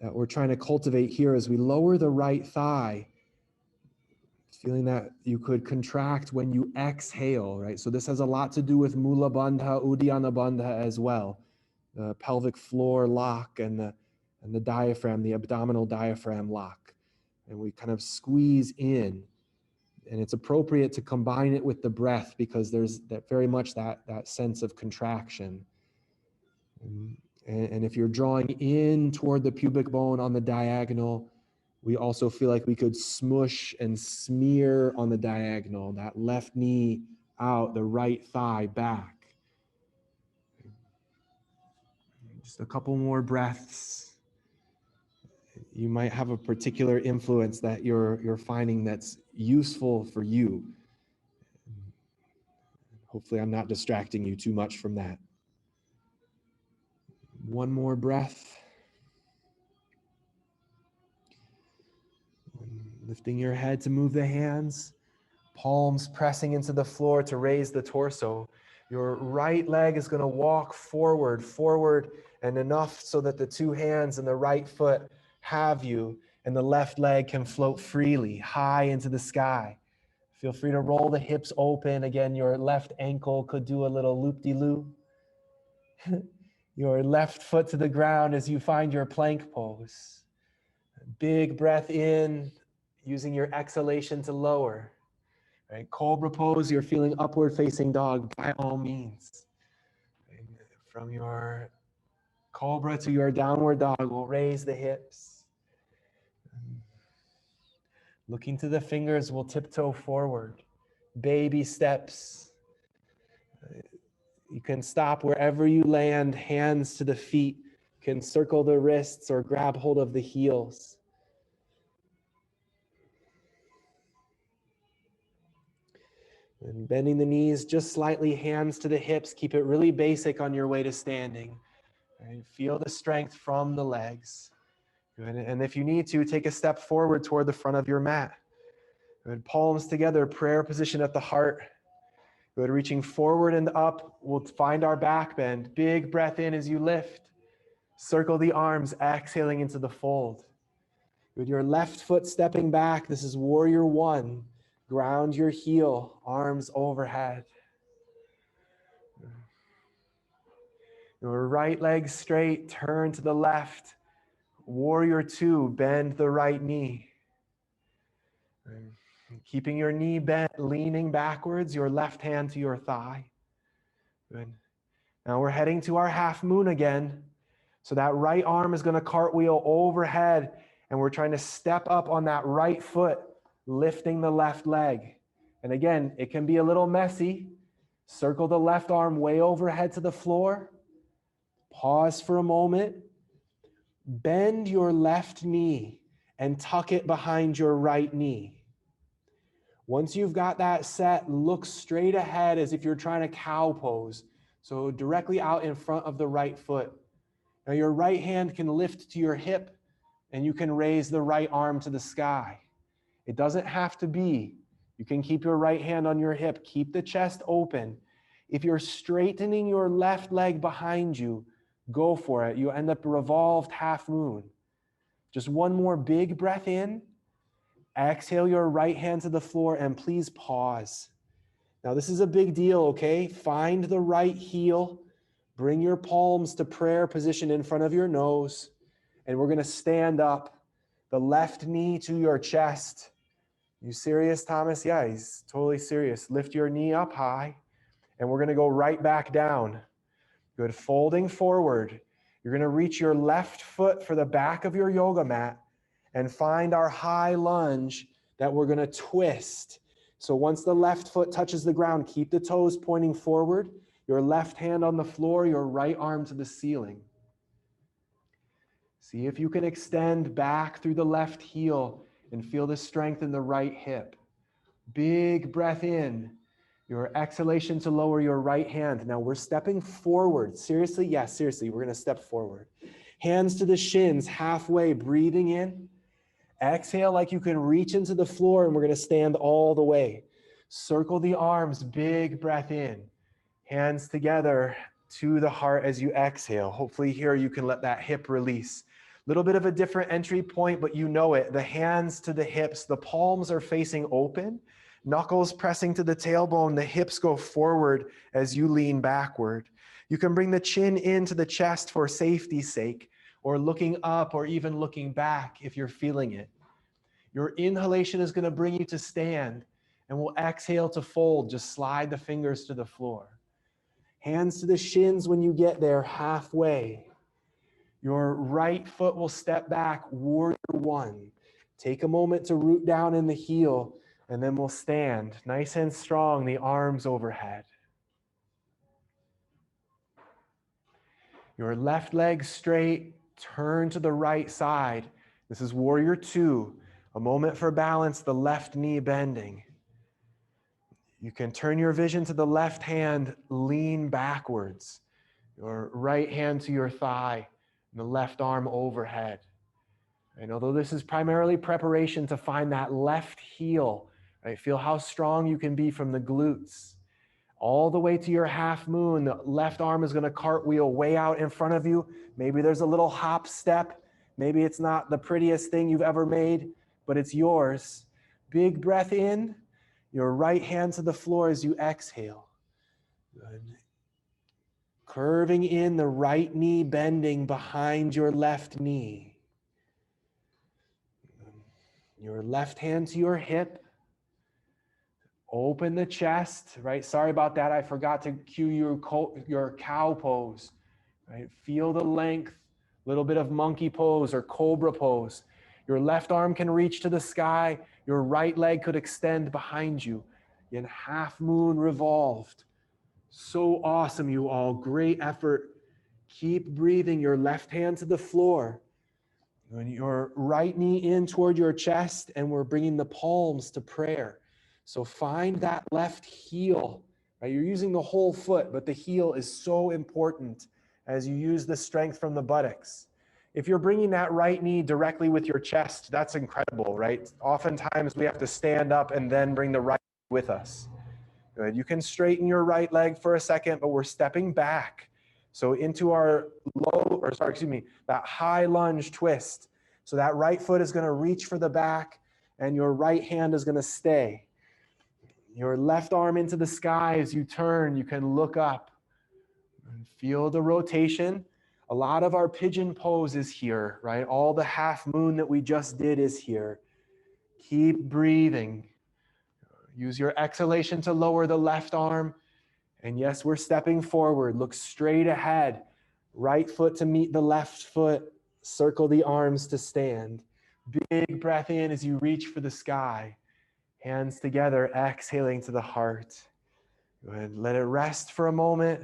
that we're trying to cultivate here as we lower the right thigh, feeling that you could contract when you exhale, right? So this has a lot to do with Mula Bandha, Uddiyana Bandha as well, the pelvic floor lock and the diaphragm, the abdominal diaphragm lock. And we kind of squeeze in. And it's appropriate to combine it with the breath because there's that very much that sense of contraction. And if you're drawing in toward the pubic bone on the diagonal, we also feel like we could smush and smear on the diagonal, that left knee out, the right thigh back. Just a couple more breaths. You might have a particular influence that you're finding that's useful for you. Hopefully I'm not distracting you too much from that. One more breath. Lifting your head to move the hands, palms pressing into the floor to raise the torso. Your right leg is going to walk forward, and enough so that the two hands and the right foot have you, and the left leg can float freely, high into the sky. Feel free to roll the hips open. Again, your left ankle could do a little loop-de-loop. Your left foot to the ground as you find your plank pose. Big breath in, using your exhalation to lower. Right? Cobra pose, you're feeling upward facing dog by all means. Right? From your cobra to your downward dog, we'll raise the hips. Looking to the fingers, we'll tiptoe forward. Baby steps. You can stop wherever you land, hands to the feet. You can circle the wrists or grab hold of the heels. And bending the knees just slightly, hands to the hips. Keep it really basic on your way to standing. Right? Feel the strength from the legs. Good. And if you need to, take a step forward toward the front of your mat. Good. Palms together, prayer position at the heart. Good. Reaching forward and up, we'll find our back bend. Big breath in as you lift. Circle the arms, exhaling into the fold. With your left foot stepping back, this is warrior one. Ground your heel, arms overhead. Your right leg straight, turn to the left. Warrior two, bend the right knee. Keeping your knee bent, leaning backwards, your left hand to your thigh. Good. Now we're heading to our half moon again. So that right arm is going to cartwheel overhead, and we're trying to step up on that right foot, lifting the left leg. And again, it can be a little messy. Circle the left arm way overhead to the floor. Pause for a moment. Bend your left knee and tuck it behind your right knee. Once you've got that set, look straight ahead as if you're trying to cow pose. So directly out in front of the right foot. Now your right hand can lift to your hip, and you can raise the right arm to the sky. It doesn't have to be. You can keep your right hand on your hip. Keep the chest open. If you're straightening your left leg behind you, go for it. You end up revolved half moon. Just one more big breath in. Exhale your right hand to the floor, and please pause. Now, this is a big deal, okay? Find the right heel. Bring your palms to prayer position in front of your nose. And we're going to stand up, the left knee to your chest. You serious, Thomas? Yeah, he's totally serious. Lift your knee up high, and we're going to go right back down. Good. Folding forward. You're going to reach your left foot for the back of your yoga mat and find our high lunge that we're going to twist. So once the left foot touches the ground, keep the toes pointing forward, your left hand on the floor, your right arm to the ceiling. See if you can extend back through the left heel and feel the strength in the right hip. Big breath in. Your exhalation to lower your right hand. Now we're stepping forward. Seriously? Yes, seriously. We're going to step forward. Hands to the shins, halfway, breathing in. Exhale like you can reach into the floor, and we're going to stand all the way. Circle the arms, big breath in. Hands together to the heart as you exhale. Hopefully here you can let that hip release. Little bit of a different entry point, but you know it. The hands to the hips, the palms are facing open. Knuckles pressing to the tailbone, the hips go forward as you lean backward. You can bring the chin into the chest for safety's sake, or looking up, or even looking back if you're feeling it. Your inhalation is going to bring you to stand, and we'll exhale to fold. Just slide the fingers to the floor. Hands to the shins when you get there, halfway. Your right foot will step back, warrior one. Take a moment to root down in the heel, and then we'll stand nice and strong, the arms overhead. Your left leg straight, turn to the right side. This is warrior two. A moment for balance, the left knee bending. You can turn your vision to the left hand, lean backwards. Your right hand to your thigh, and the left arm overhead. And although this is primarily preparation to find that left heel, right? Feel how strong you can be from the glutes. All the way to your half moon, the left arm is going to cartwheel way out in front of you. Maybe there's a little hop step. Maybe it's not the prettiest thing you've ever made, but it's yours. Big breath in, your right hand to the floor as you exhale. Good. Curving in, the right knee bending behind your left knee. Your left hand to your hip. Open the chest, right? Sorry about that. I forgot to cue your cow pose, right? Feel the length, little bit of monkey pose or cobra pose. Your left arm can reach to the sky. Your right leg could extend behind you. In half moon revolved. So awesome, you all. Great effort. Keep breathing. Your left hand to the floor. And your right knee in toward your chest, and we're bringing the palms to prayer. So find that left heel. Right? You're using the whole foot, but the heel is so important as you use the strength from the buttocks. If you're bringing that right knee directly with your chest, that's incredible, right? Oftentimes we have to stand up and then bring the right with us. Good. You can straighten your right leg for a second, but we're stepping back. So into our that high lunge twist. So that right foot is going to reach for the back, and your right hand is going to stay. Your left arm into the sky as you turn, you can look up and feel the rotation. A lot of our pigeon pose is here, right? All the half moon that we just did is here. Keep breathing. Use your exhalation to lower the left arm. And yes, we're stepping forward. Look straight ahead. Right foot to meet the left foot. Circle the arms to stand. Big breath in as you reach for the sky. Hands together, exhaling to the heart. Go ahead, let it rest for a moment.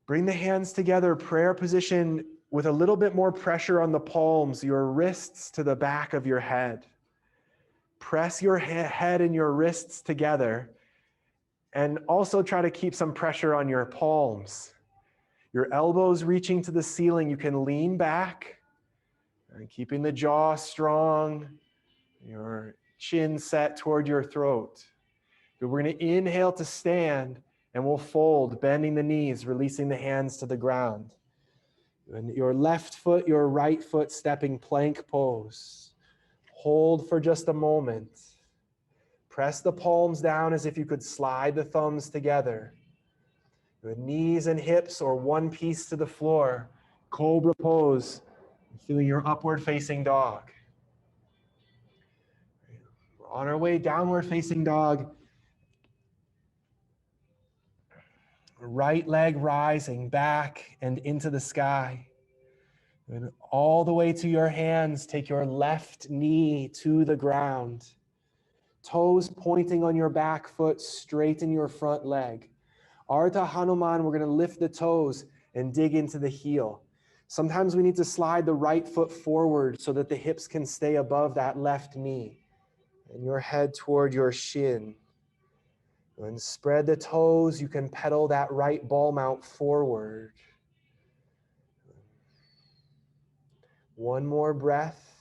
Bring the hands together, prayer position with a little bit more pressure on the palms, your wrists to the back of your head. Press your head and your wrists together, and also try to keep some pressure on your palms. Your elbows reaching to the ceiling, you can lean back. And keeping the jaw strong, your chin set toward your throat. Good. We're going to inhale to stand, and we'll fold, bending the knees, releasing the hands to the ground. And your left foot, your right foot stepping plank pose. Hold for just a moment. Press the palms down as if you could slide the thumbs together. With knees and hips or one piece to the floor. Cobra pose. Feeling your upward facing dog. We're on our way, downward facing dog. Right leg rising back and into the sky. And all the way to your hands, take your left knee to the ground. Toes pointing on your back foot, straighten your front leg. Ardha Hanuman, we're going to lift the toes and dig into the heel. Sometimes we need to slide the right foot forward so that the hips can stay above that left knee. And your head toward your shin. And spread the toes, you can pedal that right ball mount forward. One more breath.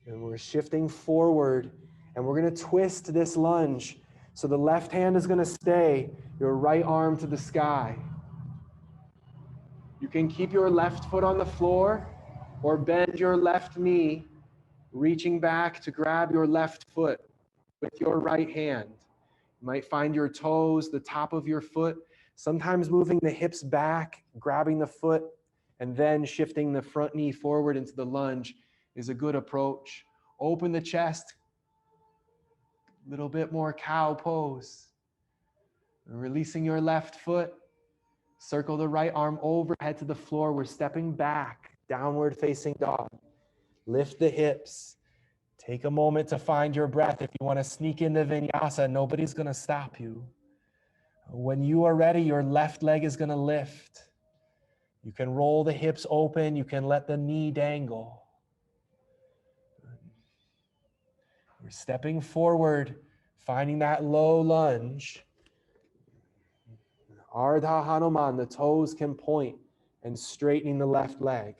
And we're shifting forward, and we're going to twist this lunge. So the left hand is going to stay, your right arm to the sky. You can keep your left foot on the floor or bend your left knee, reaching back to grab your left foot with your right hand. You might find your toes, the top of your foot, sometimes moving the hips back, grabbing the foot, and then shifting the front knee forward into the lunge is a good approach. Open the chest, a little bit more cow pose. Releasing your left foot, circle the right arm overhead to the floor. We're stepping back, downward facing dog. Lift the hips. Take a moment to find your breath. If you want to sneak into vinyasa, nobody's going to stop you. When you are ready, your left leg is going to lift. You can roll the hips open. You can let the knee dangle. We're stepping forward, finding that low lunge. Ardha Hanuman, the toes can point, and straightening the left leg.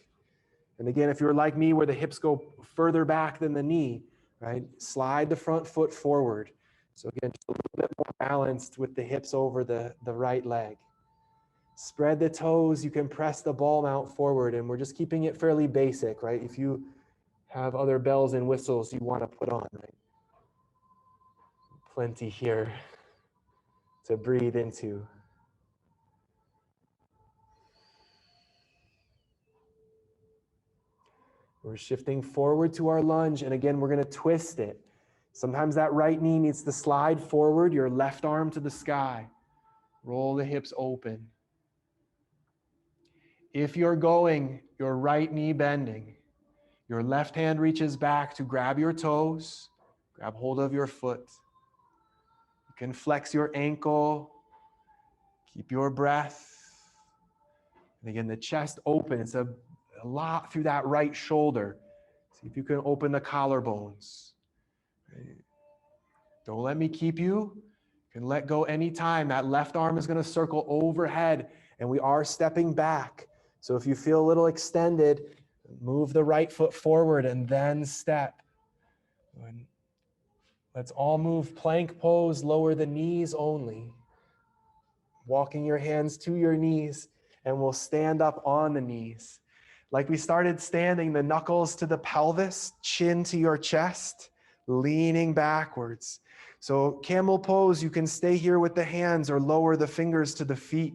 And again, if you're like me where the hips go further back than the knee, right, slide the front foot forward. So again, just a little bit more balanced with the hips over the right leg. Spread the toes, you can press the ball mount forward, and we're just keeping it fairly basic, right? If you have other bells and whistles you want to put on, right? Plenty here to breathe into. We're shifting forward to our lunge, and again, we're going to twist it. Sometimes that right knee needs to slide forward, your left arm to the sky. Roll the hips open. If you're going, your right knee bending, your left hand reaches back to grab your toes, grab hold of your foot. You can flex your ankle, keep your breath. And again, the chest open. It's a lot through that right shoulder. See if you can open the collarbones. Don't let me keep you. You can let go anytime. That left arm is going to circle overhead, and we are stepping back. So if you feel a little extended, move the right foot forward and then step. Let's all move plank pose, lower the knees only. Walking your hands to your knees, and we'll stand up on the knees. Like we started standing, the knuckles to the pelvis, chin to your chest, leaning backwards. So camel pose, you can stay here with the hands or lower the fingers to the feet.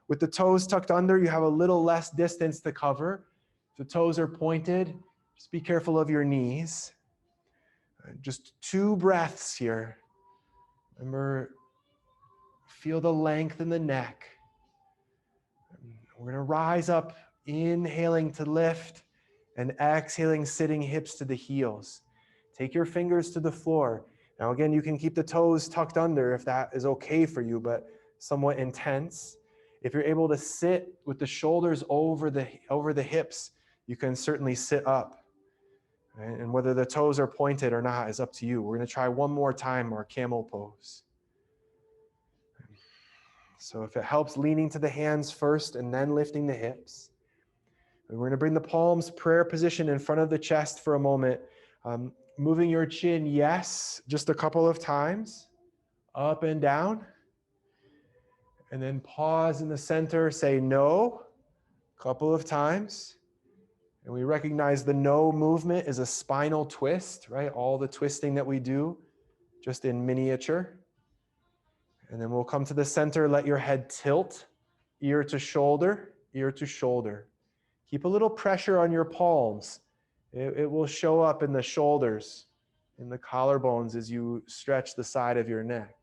With the toes tucked under, you have a little less distance to cover. If the toes are pointed, just be careful of your knees. Just 2 breaths here. Remember, feel the length in the neck. We're going to rise up, inhaling to lift, and exhaling, sitting hips to the heels. Take your fingers to the floor. Now again, you can keep the toes tucked under if that is okay for you, but somewhat intense. If you're able to sit with the shoulders over the hips, you can certainly sit up. Right? And whether the toes are pointed or not is up to you. We're going to try one more time our camel pose. So if it helps, leaning to the hands first and then lifting the hips. And we're going to bring the palms prayer position in front of the chest for a moment. Moving your chin, yes, just a couple of times, up and down. And then pause in the center, say no, a couple of times. And we recognize the no movement is a spinal twist, right? All the twisting that we do, just in miniature. And then we'll come to the center, let your head tilt, ear to shoulder, ear to shoulder. Keep a little pressure on your palms. It will show up in the shoulders, in the collarbones as you stretch the side of your neck.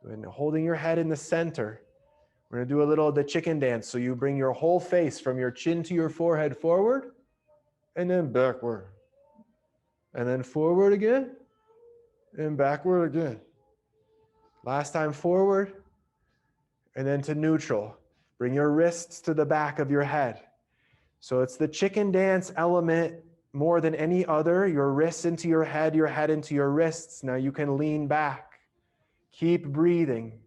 And holding your head in the center, we're going to do a little of the chicken dance. So you bring your whole face from your chin to your forehead forward, and then backward. And then forward again, and backward again. Last time forward, and then to neutral. Bring your wrists to the back of your head. So it's the chicken dance element more than any other. Your wrists into your head into your wrists. Now you can lean back. Keep breathing.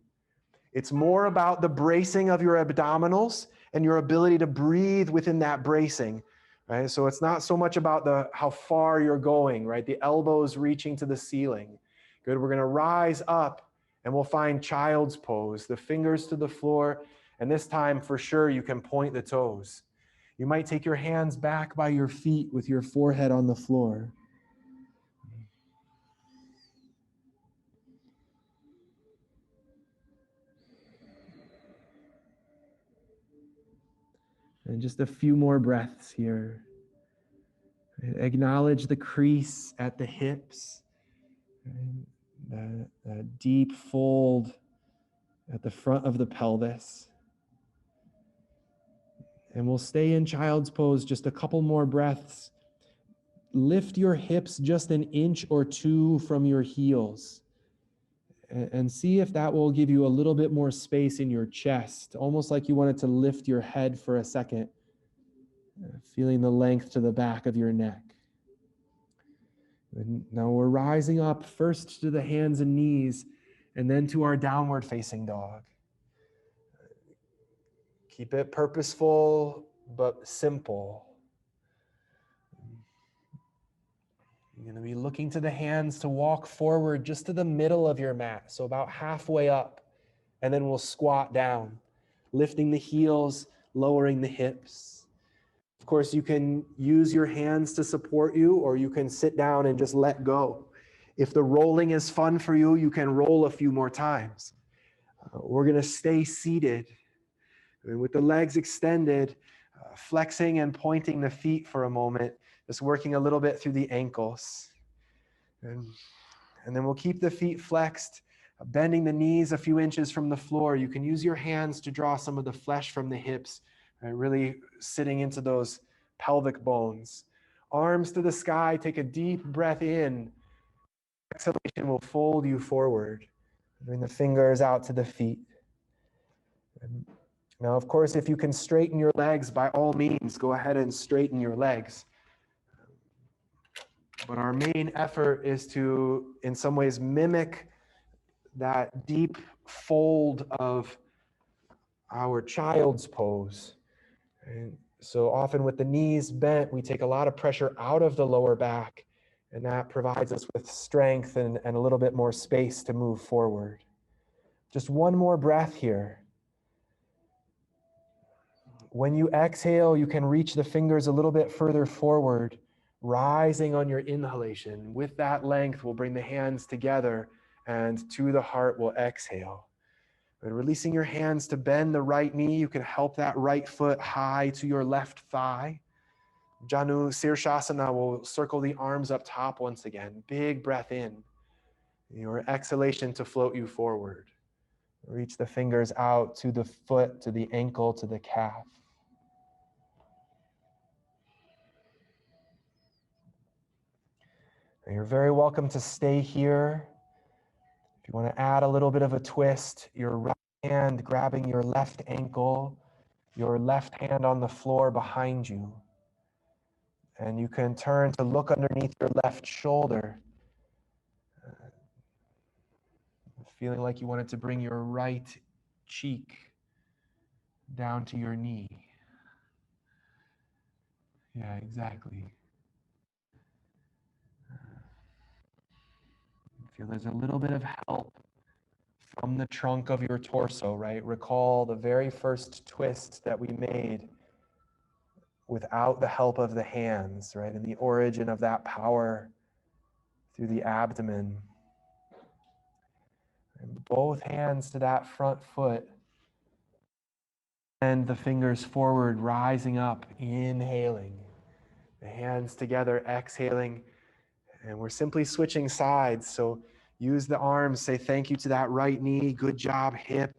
It's more about the bracing of your abdominals and your ability to breathe within that bracing. Right? So it's not so much about how far you're going, right? The elbows reaching to the ceiling. Good. We're going to rise up and we'll find child's pose, the fingers to the floor. And this time, for sure, you can point the toes. You might take your hands back by your feet with your forehead on the floor. And just a few more breaths here. Acknowledge the crease at the hips, that deep fold at the front of the pelvis. And we'll stay in child's pose just a couple more breaths. Lift your hips just an inch or two from your heels. And see if that will give you a little bit more space in your chest, almost like you wanted to lift your head for a second, feeling the length to the back of your neck. And now we're rising up first to the hands and knees, and then to our downward facing dog. Keep it purposeful, but simple. You're going to be looking to the hands to walk forward just to the middle of your mat, so about halfway up, and then we'll squat down, lifting the heels, lowering the hips. Of course, you can use your hands to support you, or you can sit down and just let go. If the rolling is fun for you, you can roll a few more times. We're going to stay seated, and with the legs extended, flexing and pointing the feet for a moment, just working a little bit through the ankles. And then we'll keep the feet flexed, bending the knees a few inches from the floor. You can use your hands to draw some of the flesh from the hips, right? Really sitting into those pelvic bones. Arms to the sky, take a deep breath in. Exhalation will fold you forward. Bring the fingers out to the feet. Now, of course, if you can straighten your legs, by all means, go ahead and straighten your legs. But our main effort is to, in some ways, mimic that deep fold of our child's pose. And so often with the knees bent, we take a lot of pressure out of the lower back, and that provides us with strength and a little bit more space to move forward. Just one more breath here. When you exhale, you can reach the fingers a little bit further forward, rising on your inhalation. With that length, we'll bring the hands together, and to the heart, we'll exhale. And releasing your hands to bend the right knee, you can help that right foot high to your left thigh. Janu Sirshasana will circle the arms up top once again. Big breath in. Your exhalation to float you forward. Reach the fingers out to the foot, to the ankle, to the calf. And you're very welcome to stay here. If you want to add a little bit of a twist, your right hand grabbing your left ankle, your left hand on the floor behind you. And you can turn to look underneath your left shoulder, feeling like you wanted to bring your right cheek down to your knee. Yeah, exactly. Feel there's a little bit of help from the trunk of your torso, right? Recall the very first twist that we made without the help of the hands, right? And the origin of that power through the abdomen. And both hands to that front foot. And the fingers forward, rising up, inhaling. The hands together, exhaling. And we're simply switching sides. So use the arms, say thank you to that right knee. Good job, hip.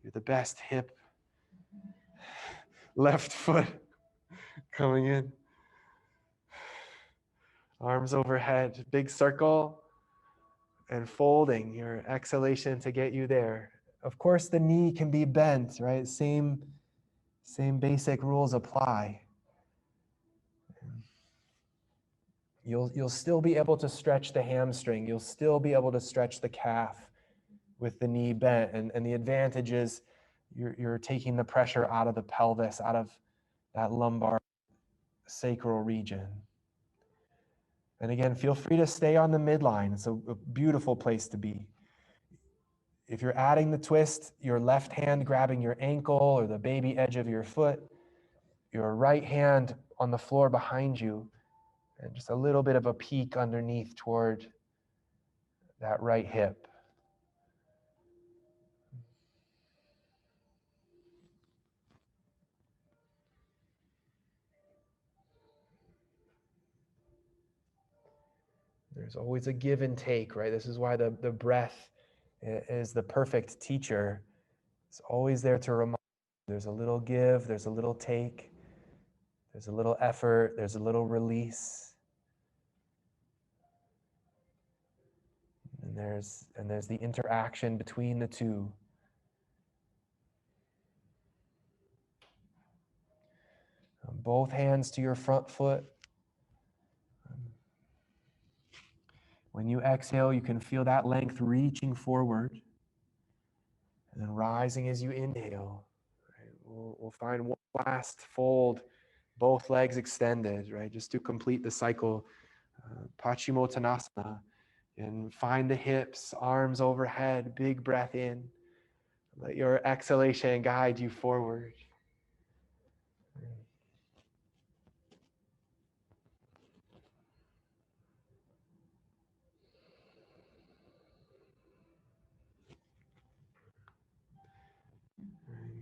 You're the best hip. Left foot coming in. Arms overhead, big circle, and folding your exhalation to get you there. Of course, the knee can be bent, right? Same basic rules apply. You'll still be able to stretch the hamstring. You'll still be able to stretch the calf with the knee bent. And the advantage is you're taking the pressure out of the pelvis, out of that lumbar sacral region. And again, feel free to stay on the midline. It's a beautiful place to be. If you're adding the twist, your left hand grabbing your ankle or the baby edge of your foot, your right hand on the floor behind you, and just a little bit of a peek underneath toward that right hip. There's always a give and take, right? This is why the breath is the perfect teacher. It's always there to remind you there's a little give, there's a little take, there's a little effort, there's a little release. And there's the interaction between the two. Both hands to your front foot. When you exhale, you can feel that length reaching forward and then rising as you inhale. Right? We'll find one last fold, both legs extended, right? Just to complete the cycle. Paschimottanasana. And find the hips, arms overhead, big breath in. Let your exhalation guide you forward.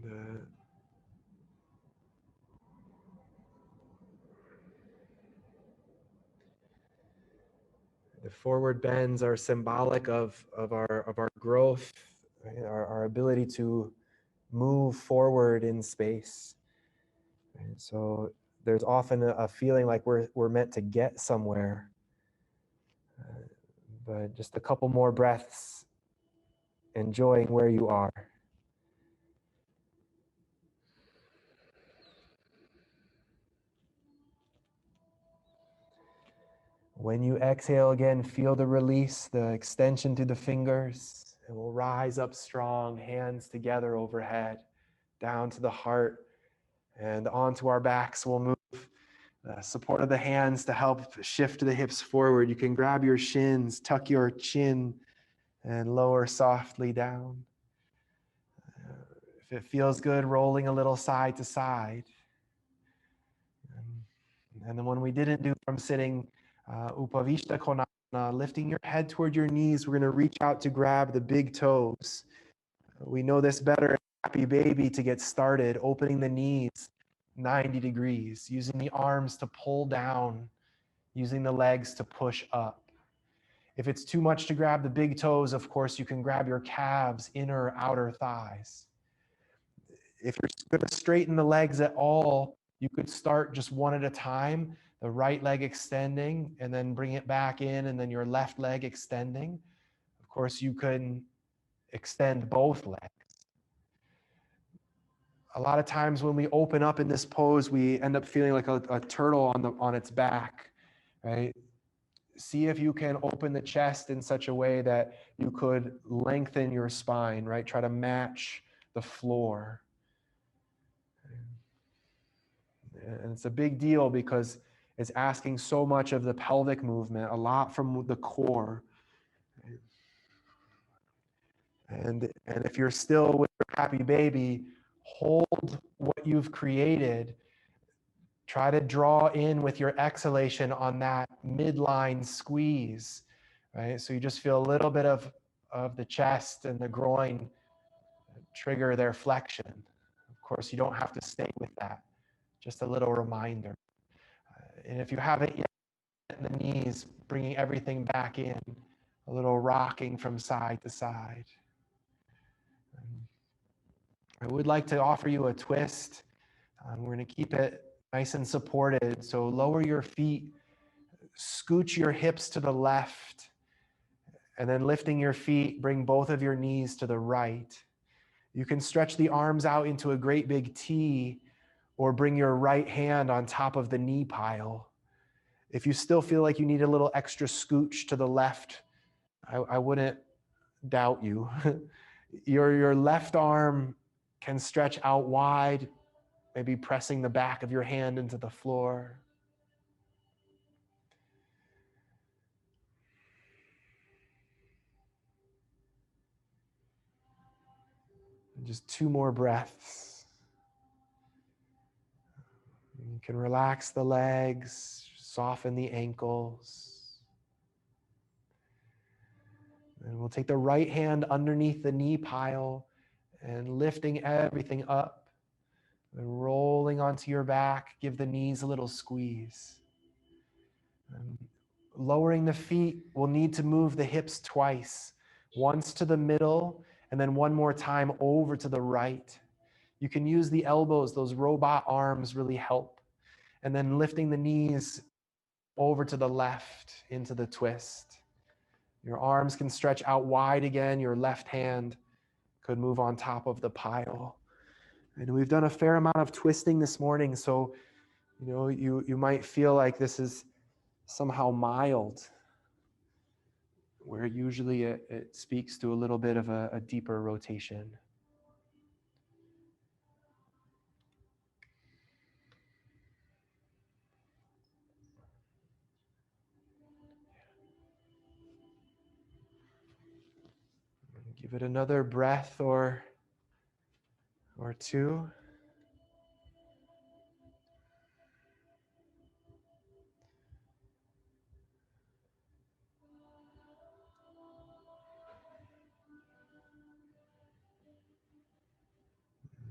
And, the forward bends are symbolic of our growth, right? Our ability to move forward in space. Right? So there's often a feeling like we're meant to get somewhere. But just a couple more breaths, enjoying where you are. When you exhale again, feel the release, the extension through the fingers. And we'll rise up strong, hands together overhead, down to the heart, and onto our backs. We'll move support of the hands to help shift the hips forward. You can grab your shins, tuck your chin, and lower softly down. If it feels good, rolling a little side to side. And then when we didn't do from sitting, Upavishta Konasana, lifting your head toward your knees, we're going to reach out to grab the big toes. We know this better in Happy Baby to get started, opening the knees 90 degrees, using the arms to pull down, using the legs to push up. If it's too much to grab the big toes, of course, you can grab your calves, inner, outer thighs. If you're going to straighten the legs at all, you could start just one at a time, the right leg extending, and then bring it back in, and then your left leg extending. Of course, you can extend both legs. A lot of times when we open up in this pose, we end up feeling like a turtle on its back, right? See if you can open the chest in such a way that you could lengthen your spine, right? Try to match the floor. And it's a big deal because it's asking so much of the pelvic movement, a lot from the core. And if you're still with your happy baby, hold what you've created. Try to draw in with your exhalation on that midline squeeze, right? So you just feel a little bit of the chest and the groin trigger their flexion. Of course, you don't have to stay with that. Just a little reminder. And if you haven't yet, the knees, bringing everything back in, a little rocking from side to side. I would like to offer you a twist. We're going to keep it nice and supported. So lower your feet, scooch your hips to the left, and then lifting your feet, bring both of your knees to the right. You can stretch the arms out into a great big T, or bring your right hand on top of the knee pile. If you still feel like you need a little extra scooch to the left, I wouldn't doubt you. Your left arm can stretch out wide, maybe pressing the back of your hand into the floor. And just 2 more breaths. You can relax the legs, soften the ankles. And we'll take the right hand underneath the knee pile and lifting everything up and rolling onto your back. Give the knees a little squeeze. And lowering the feet, we'll need to move the hips twice, once to the middle and then one more time over to the right. You can use the elbows, those robot arms really help. And then lifting the knees over to the left into the twist. Your arms can stretch out wide again. Your left hand could move on top of the pile. And we've done a fair amount of twisting this morning, so you might feel like this is somehow mild, where usually it speaks to a little bit of a deeper rotation. Give it another breath or two.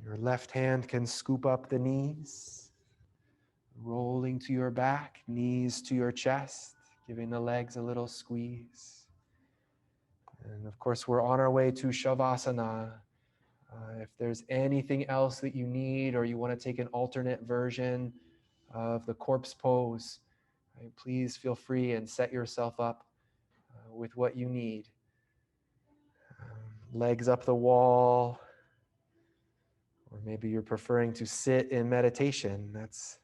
Your left hand can scoop up the knees, rolling to your back, knees to your chest, giving the legs a little squeeze. And of course, we're on our way to Shavasana. If there's anything else that you need, or you want to take an alternate version of the corpse pose, please feel free and set yourself up with what you need. Legs up the wall, or maybe you're preferring to sit in meditation. That's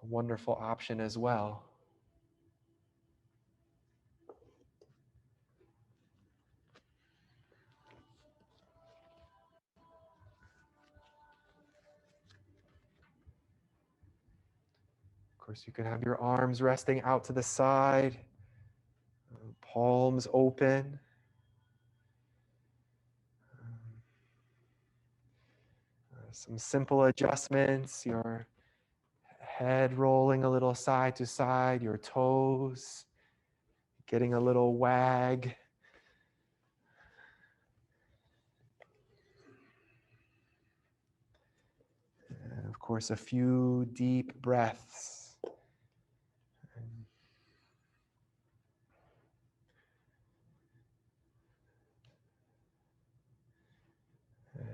a wonderful option as well. Of course, you can have your arms resting out to the side, palms open. Some simple adjustments, your head rolling a little side to side, your toes getting a little wag. And of course, a few deep breaths.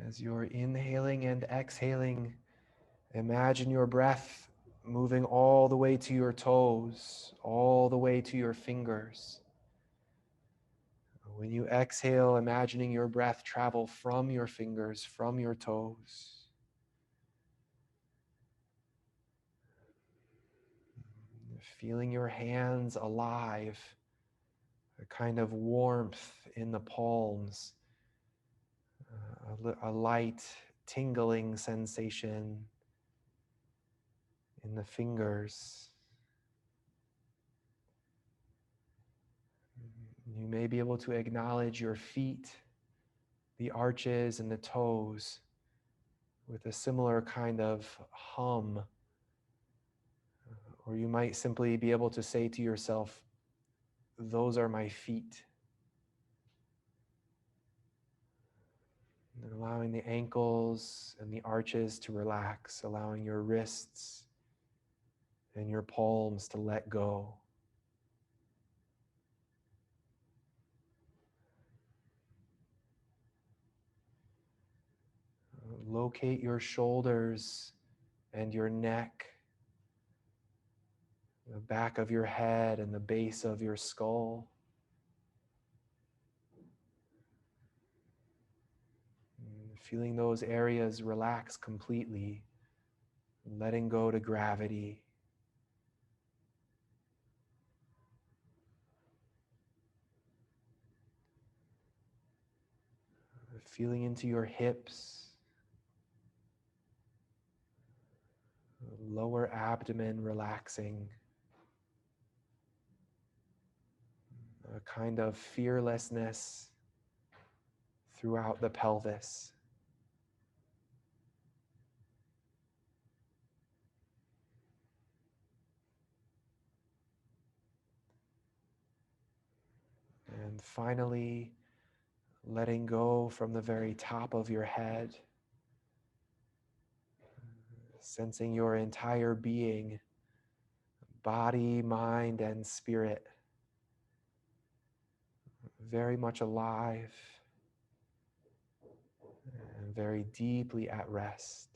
As you're inhaling and exhaling, imagine your breath moving all the way to your toes, all the way to your fingers. When you exhale, imagining your breath travel from your fingers, from your toes. Feeling your hands alive, a kind of warmth in the palms, a light tingling sensation in the fingers. You may be able to acknowledge your feet, the arches and the toes, with a similar kind of hum. Or you might simply be able to say to yourself, "Those are my feet." And allowing the ankles and the arches to relax, allowing your wrists and your palms to let go. Locate your shoulders and your neck, the back of your head and the base of your skull. Feeling those areas relax completely, letting go to gravity. Feeling into your hips, lower abdomen relaxing, a kind of fearlessness throughout the pelvis. And finally, letting go from the very top of your head, sensing your entire being, body, mind, and spirit, very much alive and very deeply at rest.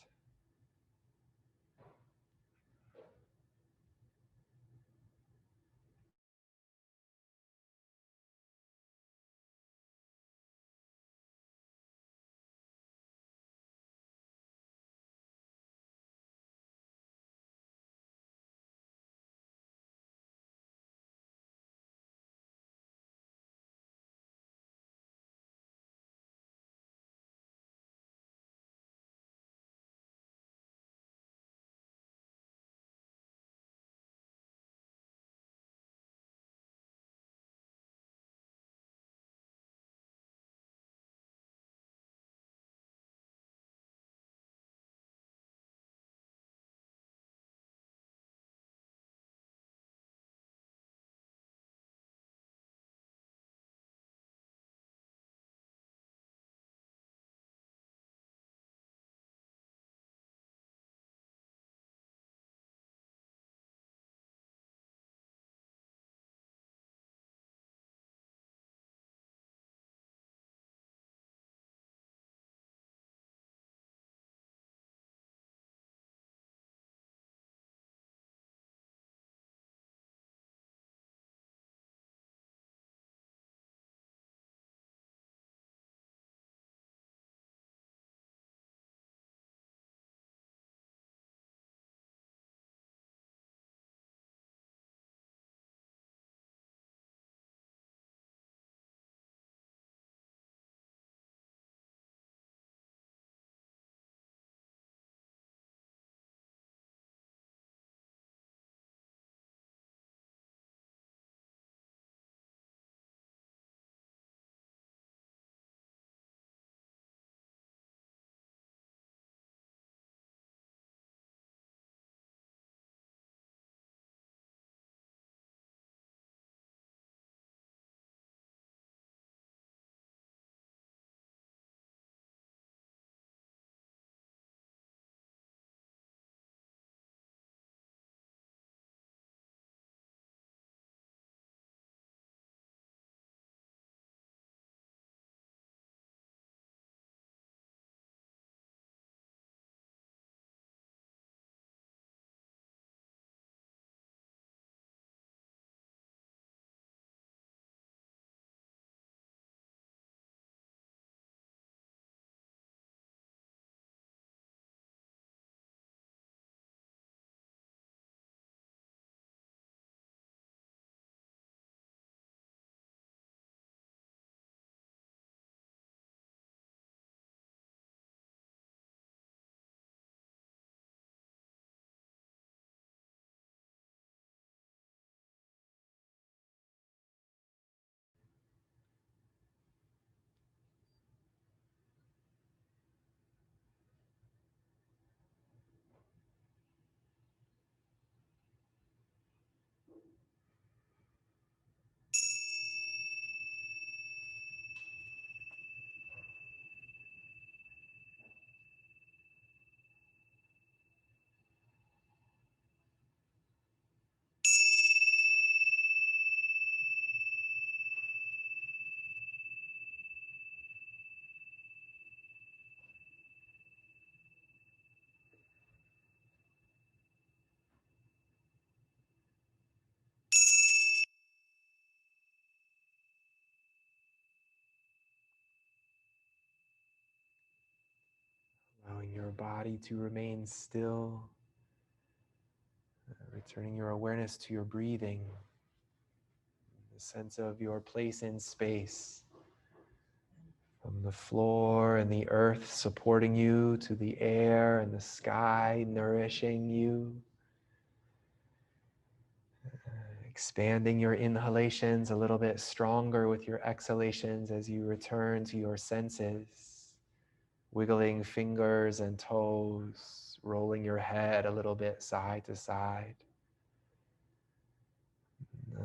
body to remain still, returning your awareness to your breathing, the sense of your place in space, from the floor and the earth supporting you to the air and the sky nourishing you. Expanding your inhalations a little bit stronger with your exhalations as you return to your senses, wiggling fingers and toes, rolling your head a little bit side to side.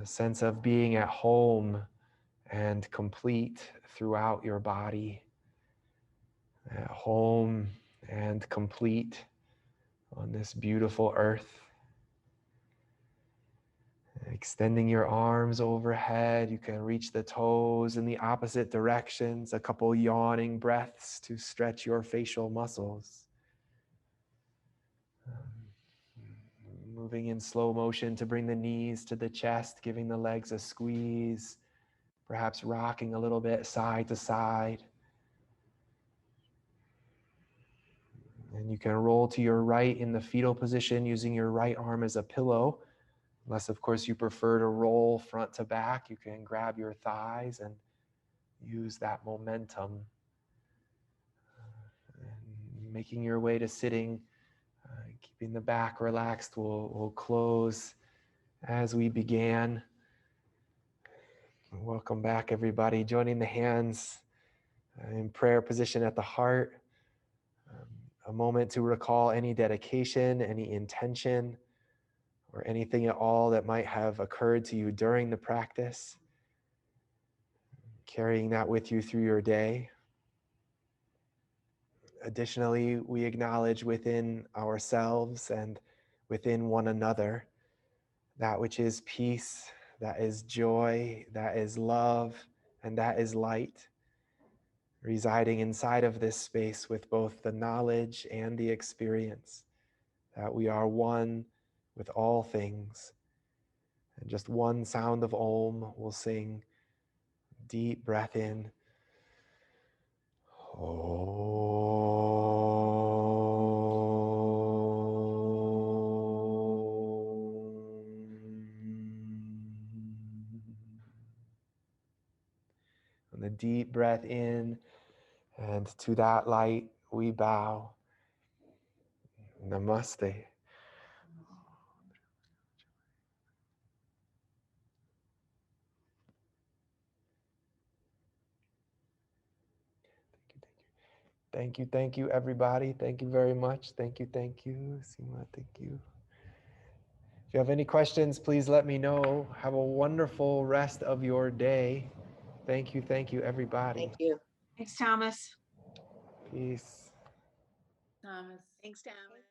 A sense of being at home and complete throughout your body, at home and complete on this beautiful earth. Extending your arms overhead, you can reach the toes in the opposite directions, a couple yawning breaths to stretch your facial muscles. Moving in slow motion to bring the knees to the chest, giving the legs a squeeze, perhaps rocking a little bit side to side. And you can roll to your right in the fetal position using your right arm as a pillow. Unless, of course, you prefer to roll front to back, you can grab your thighs and use that momentum. And making your way to sitting, keeping the back relaxed, we'll close as we began. Welcome back, everybody. Joining the hands in prayer position at the heart. A moment to recall any dedication, any intention, or anything at all that might have occurred to you during the practice. Carrying that with you through your day. Additionally, we acknowledge within ourselves and within one another that which is peace, that is joy, that is love, and that is light, residing inside of this space with both the knowledge and the experience that we are one with all things. And just one sound of Om will sing. Deep breath in. And the deep breath in, and to that light we bow. Namaste. Thank you, everybody. Thank you very much. Thank you. Sima, thank you. If you have any questions, please let me know. Have a wonderful rest of your day. Thank you, everybody. Thank you. Thanks, Thomas. Peace. Thomas. Thanks, Thomas.